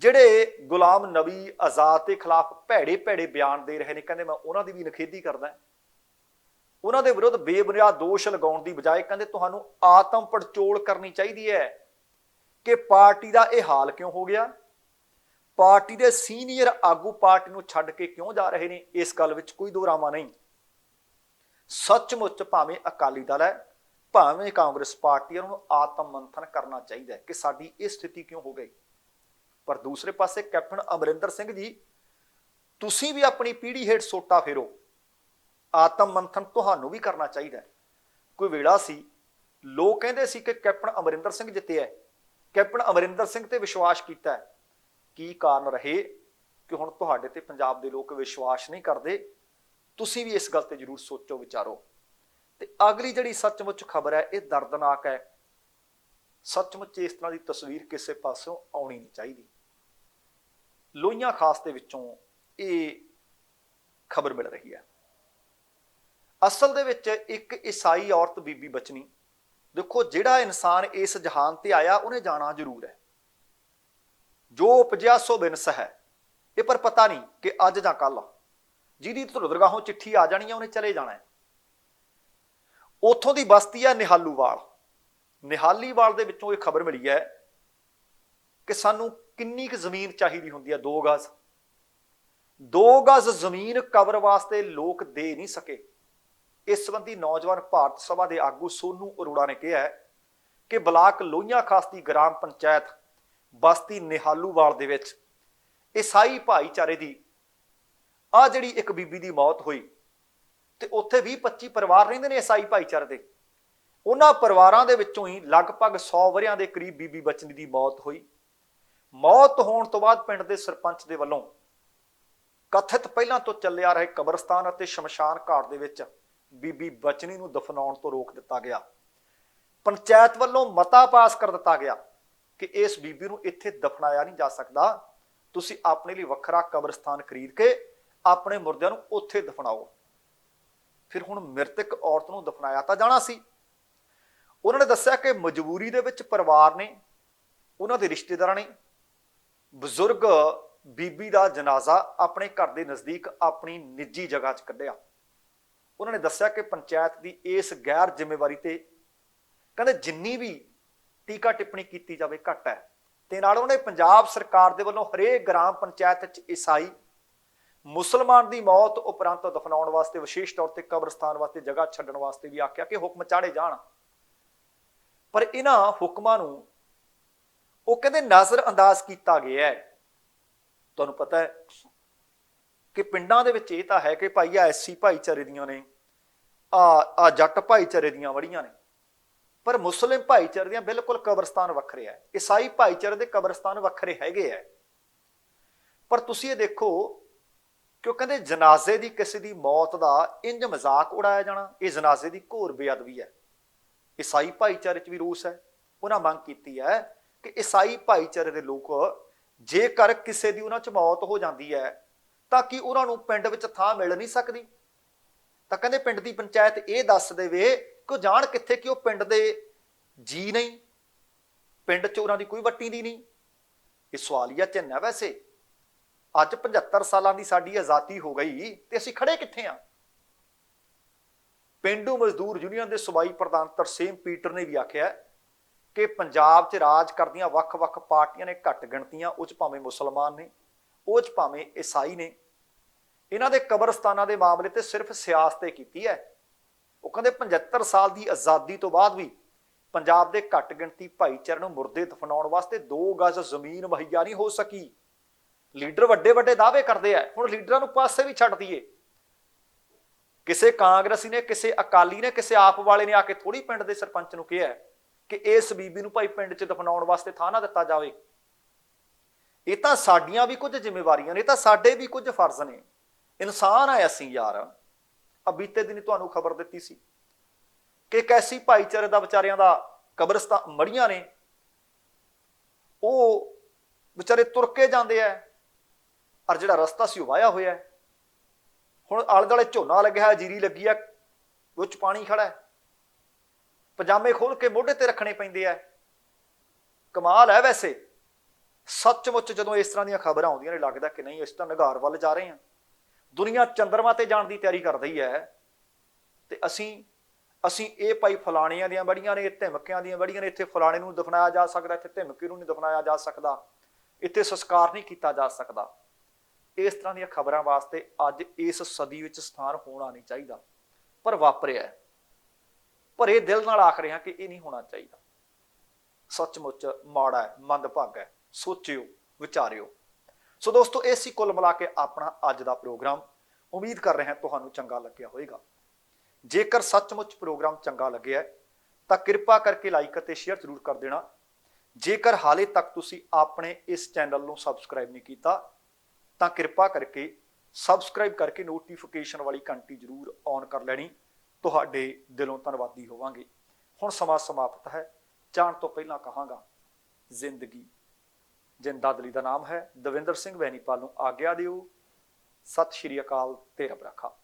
ਜਿਹੜੇ ਗੁਲਾਮ ਨਬੀ ਆਜ਼ਾਦ ਦੇ ਖਿਲਾਫ ਭੈੜੇ ਭੈੜੇ ਬਿਆਨ ਦੇ ਰਹੇ ਨੇ, ਕਹਿੰਦੇ ਮੈਂ ਉਹਨਾਂ ਦੀ ਵੀ ਨਿਖੇਧੀ ਕਰਦਾ। ਉਹਨਾਂ ਦੇ ਵਿਰੁੱਧ ਬੇਬੁਨਿਆਦ ਦੋਸ਼ ਲਗਾਉਣ ਦੀ ਬਜਾਏ ਕਹਿੰਦੇ ਤੁਹਾਨੂੰ ਆਤਮ ਪੜਚੋਲ ਕਰਨੀ ਚਾਹੀਦੀ ਹੈ ਕਿ ਪਾਰਟੀ ਦਾ ਇਹ ਹਾਲ ਕਿਉਂ ਹੋ ਗਿਆ, ਪਾਰਟੀ ਦੇ ਸੀਨੀਅਰ ਆਗੂ ਪਾਰਟੀ ਨੂੰ ਛੱਡ ਕੇ ਕਿਉਂ ਜਾ ਰਹੇ ਨੇ। ਇਸ ਗੱਲ ਵਿੱਚ ਕੋਈ ਦੋਰਾਵਾ ਨਹੀਂ। ਸੱਚਮੁੱਚ ਭਾਵੇਂ ਅਕਾਲੀ ਦਲ ਹੈ, ਭਾਵੇਂ ਕਾਂਗਰਸ ਪਾਰਟੀ, ਉਹਨਾਂ ਨੂੰ ਆਤਮ ਮੰਥਨ ਕਰਨਾ ਚਾਹੀਦਾ ਹੈ ਕਿ ਸਾਡੀ ਇਹ ਸਥਿਤੀ ਕਿਉਂ ਹੋ ਗਈ। ਪਰ ਦੂਸਰੇ ਪਾਸੇ ਕੈਪਟਨ ਅਮਰਿੰਦਰ ਸਿੰਘ ਜੀ, ਤੁਸੀਂ ਵੀ ਆਪਣੀ ਪੀੜ੍ਹੀ ਹੇਠ ਸੋਟਾ ਫੇਰੋ। ਆਤਮ ਮੰਥਨ ਤੁਹਾਨੂੰ ਵੀ ਕਰਨਾ ਚਾਹੀਦਾ। ਕੋਈ ਵੇਲਾ ਸੀ ਲੋਕ ਕਹਿੰਦੇ ਸੀ ਕਿ ਕੈਪਟਨ ਅਮਰਿੰਦਰ ਸਿੰਘ ਜਿੱਤਿਆ, ਕੈਪਟਨ ਅਮਰਿੰਦਰ ਸਿੰਘ ਤੇ ਵਿਸ਼ਵਾਸ ਕੀਤਾ। ਕੀ ਕਾਰਨ ਰਹੇ ਕਿ ਹੁਣ ਤੁਹਾਡੇ ਤੇ ਪੰਜਾਬ ਦੇ ਲੋਕ ਵਿਸ਼ਵਾਸ ਨਹੀਂ ਕਰਦੇ? ਤੁਸੀਂ ਵੀ ਇਸ ਗੱਲ ਤੇ ਜ਼ਰੂਰ ਸੋਚੋ, ਵਿਚਾਰੋ। ਤੇ ਅਗਲੀ ਜਿਹੜੀ ਸੱਚਮੁੱਚ ਖਬਰ ਹੈ, ਇਹ ਦਰਦਨਾਕ ਹੈ। ਸੱਚਮੁੱਚ ਇਸ ਤਰ੍ਹਾਂ ਦੀ ਤਸਵੀਰ ਕਿਸੇ ਪਾਸੋਂ ਆਉਣੀ ਨਹੀਂ ਚਾਹੀਦੀ। ਲੋਹੀਆਂ ਖਾਸ ਦੇ ਵਿੱਚੋਂ ਇਹ ਖਬਰ ਮਿਲ ਰਹੀ ਹੈ। ਅਸਲ ਦੇ ਵਿੱਚ ਇੱਕ ਈਸਾਈ ਔਰਤ ਬੀਬੀ ਬਚਨੀ, ਦੇਖੋ ਜਿਹੜਾ ਇਨਸਾਨ ਇਸ ਜਹਾਨ ਤੇ ਆਇਆ ਉਹਨੇ ਜਾਣਾ ਜ਼ਰੂਰ ਹੈ। ਜੋ ਉਪਜਿਆ ਸੋ ਬਿਨਸ ਹੈ, ਇਹ ਪਰ ਪਤਾ ਨਹੀਂ ਕਿ ਅੱਜ ਜਾਂ ਕੱਲ ਜਿਹਦੀ ਧੁਰਦਰਗਾਹੋਂ ਚਿੱਠੀ ਆ ਜਾਣੀ ਹੈ ਉਹਨੇ ਚਲੇ ਜਾਣਾ ਹੈ। ਉੱਥੋਂ ਦੀ ਬਸਤੀ ਹੈ ਨਿਹਾਲੂਵਾਲ। ਨਿਹਾਲੀਵਾਲ ਦੇ ਵਿੱਚੋਂ ਇਹ ਖਬਰ ਮਿਲੀ ਹੈ ਕਿ ਸਾਨੂੰ ਕਿੰਨੀ ਕੁ ਜ਼ਮੀਨ ਚਾਹੀਦੀ ਹੁੰਦੀ ਹੈ। 2 ਗਜ਼ 2 ਗਜ਼ ਜ਼ਮੀਨ ਕਬਰ ਵਾਸਤੇ ਲੋਕ ਦੇ ਨਹੀਂ ਸਕੇ। ਇਸ ਸੰਬੰਧੀ ਨੌਜਵਾਨ ਭਾਰਤ ਸਭਾ ਦੇ ਆਗੂ ਸੋਨੂ ਅਰੋੜਾ ਨੇ ਕਿਹਾ ਕਿ ਬਲਾਕ ਲੋਹੀਆਂ ਖਾਸ ਦੀ ਗ੍ਰਾਮ ਪੰਚਾਇਤ ਬਸਤੀ ਨਿਹਾਲੂਵਾਲ ਦੇ ਵਿੱਚ ਈਸਾਈ ਭਾਈਚਾਰੇ ਦੀ ਆ ਜਿਹੜੀ ਇੱਕ ਬੀਬੀ ਦੀ ਮੌਤ ਹੋਈ, ਤੇ ਉੱਥੇ 20-25 ਪਰਿਵਾਰ ਰਹਿੰਦੇ ਨੇ ਈਸਾਈ ਭਾਈਚਾਰੇ ਦੇ। ਉਹਨਾਂ ਪਰਿਵਾਰਾਂ ਦੇ ਵਿੱਚੋਂ ਹੀ ਲਗਭਗ 100 ਵਰਿਆਂ ਦੇ ਕਰੀਬ ਬੀਬੀ ਬਚਨੀ ਦੀ ਮੌਤ ਹੋਈ। ਮੌਤ ਹੋਣ ਤੋਂ ਬਾਅਦ ਪਿੰਡ ਦੇ ਸਰਪੰਚ ਦੇ ਵੱਲੋਂ ਕਥਿਤ ਪਹਿਲਾਂ ਤੋਂ ਚੱਲਿਆ ਰਹੇ ਕਬਰਸਤਾਨ ਅਤੇ ਸ਼ਮਸ਼ਾਨ ਘਾਟ ਦੇ ਵਿੱਚ ਬੀਬੀ ਬਚਨੀ ਨੂੰ ਦਫਨਾਉਣ ਤੋਂ ਰੋਕ ਦਿੱਤਾ ਗਿਆ। ਪੰਚਾਇਤ ਵੱਲੋਂ ਮਤਾ ਪਾਸ ਕਰ ਦਿੱਤਾ ਗਿਆ ਕਿ ਇਸ ਬੀਬੀ ਨੂੰ ਇੱਥੇ ਦਫਨਾਇਆ ਨਹੀਂ ਜਾ ਸਕਦਾ, ਤੁਸੀਂ ਆਪਣੇ ਲਈ ਵੱਖਰਾ ਕਬਰਸਤਾਨ ਖਰੀਦ ਕੇ ਆਪਣੇ ਮੁਰਦਿਆਂ ਨੂੰ ਉੱਥੇ ਦਫਨਾਓ। ਫਿਰ ਹੁਣ ਮ੍ਰਿਤਕ ਔਰਤ ਨੂੰ ਦਫਨਾਇਆ ਤਾਂ ਜਾਣਾ ਸੀ। ਉਹਨਾਂ ਨੇ ਦੱਸਿਆ ਕਿ ਮਜਬੂਰੀ ਦੇ ਵਿੱਚ ਪਰਿਵਾਰ ਨੇ, ਉਹਨਾਂ ਦੇ ਰਿਸ਼ਤੇਦਾਰਾਂ ਨੇ ਬਜ਼ੁਰਗ ਬੀਬੀ ਦਾ ਜਨਾਜ਼ਾ ਆਪਣੇ ਘਰ ਦੇ ਨਜ਼ਦੀਕ ਆਪਣੀ ਨਿੱਜੀ ਜਗ੍ਹਾ 'ਚ ਕੱਢਿਆ। ਉਹਨਾਂ ਨੇ ਦੱਸਿਆ ਕਿ ਪੰਚਾਇਤ ਦੀ ਇਸ ਗੈਰ ਜ਼ਿੰਮੇਵਾਰੀ ਤੇ ਕਹਿੰਦੇ ਜਿੰਨੀ ਵੀ ਟੀਕਾ ਟਿੱਪਣੀ ਕੀਤੀ ਜਾਵੇ ਘੱਟ ਹੈ। ਤੇ ਨਾਲ ਉਹਨੇ ਪੰਜਾਬ ਸਰਕਾਰ ਦੇ ਵੱਲੋਂ ਹਰੇਕ ਗ੍ਰਾਮ ਪੰਚਾਇਤ 'ਚ ਈਸਾਈ ਮੁਸਲਮਾਨ ਦੀ ਮੌਤ ਉਪਰੰਤ ਦਫਨਾਉਣ ਵਾਸਤੇ ਵਿਸ਼ੇਸ਼ ਤੌਰ ਤੇ ਕਬਰਸਤਾਨ ਵਾਸਤੇ ਜਗ੍ਹਾ ਛੱਡਣ ਵਾਸਤੇ ਵੀ ਆਖਿਆ ਕਿ ਹੁਕਮ ਚਾੜੇ ਜਾਣ। ਪਰ ਇਹਨਾਂ ਹੁਕਮਾਂ ਨੂੰ ਉਹ ਕਹਿੰਦੇ ਨਜ਼ਰ ਅੰਦਾਜ਼ ਕੀਤਾ ਗਿਆ ਹੈ। ਤੁਹਾਨੂੰ ਪਤਾ ਹੈ ਕਿ ਪਿੰਡਾਂ ਦੇ ਵਿੱਚ ਇਹ ਤਾਂ ਹੈ ਕਿ ਭਾਈ ਆ ਐਸੀ ਭਾਈਚਾਰੇ ਦੀਆਂ ਨੇ, ਆ ਜੱਟ ਭਾਈਚਾਰੇ ਦੀਆਂ ਵੜੀਆਂ ਨੇ, ਪਰ ਮੁਸਲਿਮ ਭਾਈਚਾਰੇ ਦੀਆਂ ਬਿਲਕੁਲ ਕਬਰਸਤਾਨ ਵੱਖਰੇ ਹੈ, ਈਸਾਈ ਭਾਈਚਾਰੇ ਦੇ ਕਬਰਸਤਾਨ ਵੱਖਰੇ ਹੈਗੇ ਹੈ। ਪਰ ਤੁਸੀਂ ਇਹ ਦੇਖੋ ਕਿ ਉਹ ਕਹਿੰਦੇ ਜਨਾਜ਼ੇ ਦੀ ਕਿਸੇ ਦੀ ਮੌਤ ਦਾ ਇੰਜ ਮਜ਼ਾਕ ਉਡਾਇਆ ਜਾਣਾ, ਇਹ ਜਨਾਜ਼ੇ ਦੀ ਘੋਰ ਬੇਅਦਬੀ ਹੈ। ਈਸਾਈ ਭਾਈਚਾਰੇ 'ਚ ਵੀ ਰੋਸ ਹੈ। ਉਹਨਾਂ ਮੰਗ ਕੀਤੀ ਹੈ ਕਿ ਈਸਾਈ ਭਾਈਚਾਰੇ ਦੇ ਲੋਕ ਜੇਕਰ ਕਿਸੇ ਦੀ ਉਹਨਾਂ 'ਚ ਮੌਤ ਹੋ ਜਾਂਦੀ ਹੈ ਤਾਂ ਕਿ ਉਹਨਾਂ ਨੂੰ ਪਿੰਡ ਵਿੱਚ ਥਾਂ ਮਿਲ ਨਹੀਂ ਸਕਦੀ, ਤਾਂ ਕਹਿੰਦੇ ਪਿੰਡ ਦੀ ਪੰਚਾਇਤ ਇਹ ਦੱਸ ਦੇਵੇ ਕਿ ਉਹ ਜਾਣ ਕਿੱਥੇ ਕਿ ਉਹ ਪਿੰਡ ਦੇ ਜੀ ਨਹੀਂ, ਪਿੰਡ 'ਚ ਉਹਨਾਂ ਦੀ ਕੋਈ ਵੱਟੀ ਦੀ ਨਹੀਂ। ਇਹ ਸਵਾਲੀਆ ਚਿੰਨ੍ਹ ਹੈ। ਵੈਸੇ ਅੱਜ 75 ਸਾਲਾਂ ਦੀ ਸਾਡੀ ਆਜ਼ਾਦੀ ਹੋ ਗਈ ਤੇ ਅਸੀਂ ਖੜੇ ਕਿੱਥੇ ਆ? ਪੇਂਡੂ ਮਜ਼ਦੂਰ ਯੂਨੀਅਨ ਦੇ ਸੂਬਾਈ ਪ੍ਰਧਾਨ ਤਰਸੇਮ ਪੀਟਰ ਨੇ ਵੀ ਆਖਿਆ ਕਿ ਪੰਜਾਬ 'ਚ ਰਾਜ ਕਰਦੀਆਂ ਵੱਖ-ਵੱਖ ਪਾਰਟੀਆਂ ਨੇ, ਘੱਟ ਗਿਣਤੀਆਂ, ਉਹ 'ਚ ਭਾਵੇਂ ਮੁਸਲਮਾਨ ਨੇ, ਉਹ 'ਚ ਭਾਵੇਂ ਈਸਾਈ ਨੇ, ਇਹਨਾਂ ਦੇ ਕਬਰਸਤਾਨਾਂ ਦੇ ਮਾਮਲੇ ਤੇ ਸਿਰਫ ਸਿਆਸਤ ਕੀਤੀ ਹੈ। ਉਹ ਕਹਿੰਦੇ 75 ਸਾਲ ਦੀ ਆਜ਼ਾਦੀ ਤੋਂ ਬਾਅਦ ਵੀ ਪੰਜਾਬ ਦੇ ਘੱਟ ਗਿਣਤੀ ਭਾਈਚਾਰੇ ਨੂੰ ਮੁਰਦੇ ਦਫਨਾਉਣ ਵਾਸਤੇ 2 ਗਜ਼ ਜ਼ਮੀਨ ਮੁਹੱਈਆ ਨਹੀਂ ਹੋ ਸਕੀ। ਲੀਡਰ ਵੱਡੇ ਵੱਡੇ ਦਾਅਵੇ ਕਰਦੇ ਆ, ਹੁਣ ਲੀਡਰਾਂ ਨੂੰ ਪਾਸੇ ਵੀ ਛੱਡ ਦਈਏ। ਕਿਸੇ ਕਾਂਗਰਸੀ ਨੇ, ਕਿਸੇ ਅਕਾਲੀ ਨੇ, ਕਿਸੇ ਆਪ ਵਾਲੇ ਨੇ ਆ ਕੇ ਥੋੜੀ ਪਿੰਡ ਦੇ ਸਰਪੰਚ ਨੂੰ ਕਿਹਾ ਕਿ ਇਸ ਬੀਬੀ ਨੂੰ ਭਾਈ ਪਿੰਡ 'ਚ ਦਫਨਾਉਣ ਵਾਸਤੇ ਥਾਂ ਨਾ ਦਿੱਤਾ ਜਾਵੇ। ਇਹ ਤਾਂ ਸਾਡੀਆਂ ਵੀ ਕੁਝ ਜ਼ਿੰਮੇਵਾਰੀਆਂ ਨੇ, ਇਹ ਤਾਂ ਸਾਡੇ ਵੀ ਕੁਝ ਫਰਜ਼ ਨੇ। ਇਨਸਾਨ ਆ ਅਸੀਂ ਯਾਰ। ਆ ਬੀਤੇ ਦਿਨ ਤੁਹਾਨੂੰ ਖਬਰ ਦਿੱਤੀ ਸੀ ਕਿ ਕੈਸੀ ਭਾਈਚਾਰੇ ਦਾ ਵਿਚਾਰਿਆਂ ਦਾ ਕਬਰਸਤਾਨ ਮੜੀਆਂ ਨੇ, ਉਹ ਵਿਚਾਰੇ ਤੁਰ ਕੇ ਜਾਂਦੇ ਆ, ਔਰ ਜਿਹੜਾ ਰਸਤਾ ਸੀ ਉਹ ਵਾਹਿਆ ਹੋਇਆ ਹੈ। ਹੁਣ ਆਲੇ ਦੁਆਲੇ ਝੋਨਾ ਲੱਗਿਆ ਹੈ, ਜੀਰੀ ਲੱਗੀ ਹੈ, ਉਹ 'ਚ ਪਾਣੀ ਖੜਾ ਹੈ, ਪਜਾਮੇ ਖੋਲ ਕੇ ਮੋਢੇ ਤੇ ਰੱਖਣੇ ਪੈਂਦੇ ਆ। ਕਮਾਲ ਹੈ। ਵੈਸੇ ਸੱਚਮੁੱਚ ਜਦੋਂ ਇਸ ਤਰ੍ਹਾਂ ਦੀਆਂ ਖਬਰਾਂ ਆਉਂਦੀਆਂ ਨੇ ਲੱਗਦਾ ਕਿ ਨਹੀਂ ਇਸ ਤਾਂ ਨਿਗਾਰ ਵੱਲ ਜਾ ਰਹੇ ਹਾਂ। ਦੁਨੀਆ ਚੰਦਰਮਾ ਤੇ ਜਾਣ ਦੀ ਤਿਆਰੀ ਕਰ ਰਹੀ ਹੈ ਤੇ ਅਸੀਂ ਇਹ ਭਾਈ ਫਲਾਣਿਆਂ ਦੀਆਂ ਬੜੀਆਂ ਨੇ, ਧਮਕੀਆਂ ਦੀਆਂ ਬੜੀਆਂ ਨੇ, ਇੱਥੇ ਫਲਾਣੇ ਨੂੰ ਦਫਨਾਇਆ ਜਾ ਸਕਦਾ, ਇੱਥੇ ਧਮਕੀ ਨੂੰ ਨਹੀਂ ਦਫਨਾਇਆ ਜਾ ਸਕਦਾ, ਇੱਥੇ ਸੰਸਕਾਰ ਨਹੀਂ ਕੀਤਾ ਜਾ ਸਕਦਾ। ਇਸ ਤਰ੍ਹਾਂ ਦੀਆਂ ਖਬਰਾਂ ਵਾਸਤੇ ਅੱਜ ਇਸ ਸਦੀ ਵਿੱਚ ਸਥਾਨ ਹੋਣਾ ਨਹੀਂ ਚਾਹੀਦਾ, ਪਰ ਵਾਪਰਿਆ ਹੈ। ਪਰ ਇਹ ਦਿਲ ਨਾਲ ਆਖ ਰਿਹਾ ਕਿ ਇਹ ਨਹੀਂ ਹੋਣਾ ਚਾਹੀਦਾ। ਸੱਚਮੁੱਚ ਮਾੜਾ ਹੈ, ਮੰਦਭਾਗਾ ਹੈ। ਸੋਚਿਓ, ਵਿਚਾਰਿਓ। ਸੋ ਦੋਸਤੋ, ਇਹ ਸੀ ਕੁੱਲ ਮਿਲਾ ਕੇ ਆਪਣਾ ਅੱਜ ਦਾ ਪ੍ਰੋਗਰਾਮ। ਉਮੀਦ ਕਰ ਰਹੇ ਹਾਂ ਤੁਹਾਨੂੰ ਚੰਗਾ ਲੱਗਿਆ ਹੋਵੇਗਾ। ਜੇਕਰ ਸੱਚਮੁੱਚ ਪ੍ਰੋਗਰਾਮ ਚੰਗਾ ਲੱਗਿਆ ਤਾਂ ਕਿਰਪਾ ਕਰਕੇ ਲਾਈਕ ਅਤੇ ਸ਼ੇਅਰ ਜ਼ਰੂਰ ਕਰ ਦੇਣਾ। ਜੇਕਰ ਹਾਲੇ ਤੱਕ ਤੁਸੀਂ ਆਪਣੇ ਇਸ ਚੈਨਲ ਨੂੰ ਸਬਸਕ੍ਰਾਈਬ ਨਹੀਂ ਕੀਤਾ ਤਾਂ ਕਿਰਪਾ ਕਰਕੇ ਸਬਸਕ੍ਰਾਈਬ ਕਰਕੇ ਨੋਟੀਫਿਕੇਸ਼ਨ ਵਾਲੀ ਘੰਟੀ ਜ਼ਰੂਰ ਔਨ ਕਰ ਲੈਣੀ। ਤੁਹਾਡੇ ਦਿਲੋਂ ਧੰਨਵਾਦੀ ਹੋਵਾਂਗੇ। ਹੁਣ ਸਮਾਂ ਸਮਾਪਤ ਹੈ। ਜਾਣ ਤੋਂ ਪਹਿਲਾਂ ਕਹਾਂਗਾ, ਜ਼ਿੰਦਗੀ ਜਿੰਦਾ ਦਿਲੀ ਦਾ ਨਾਮ ਹੈ। ਦਵਿੰਦਰ ਸਿੰਘ ਵੈਨੀਪਾਲ ਨੂੰ ਆਗਿਆ ਦਿਓ। ਸਤਿ ਸ਼੍ਰੀ ਅਕਾਲ ਤੇ ਰੱਬ ਰਾਖਾ।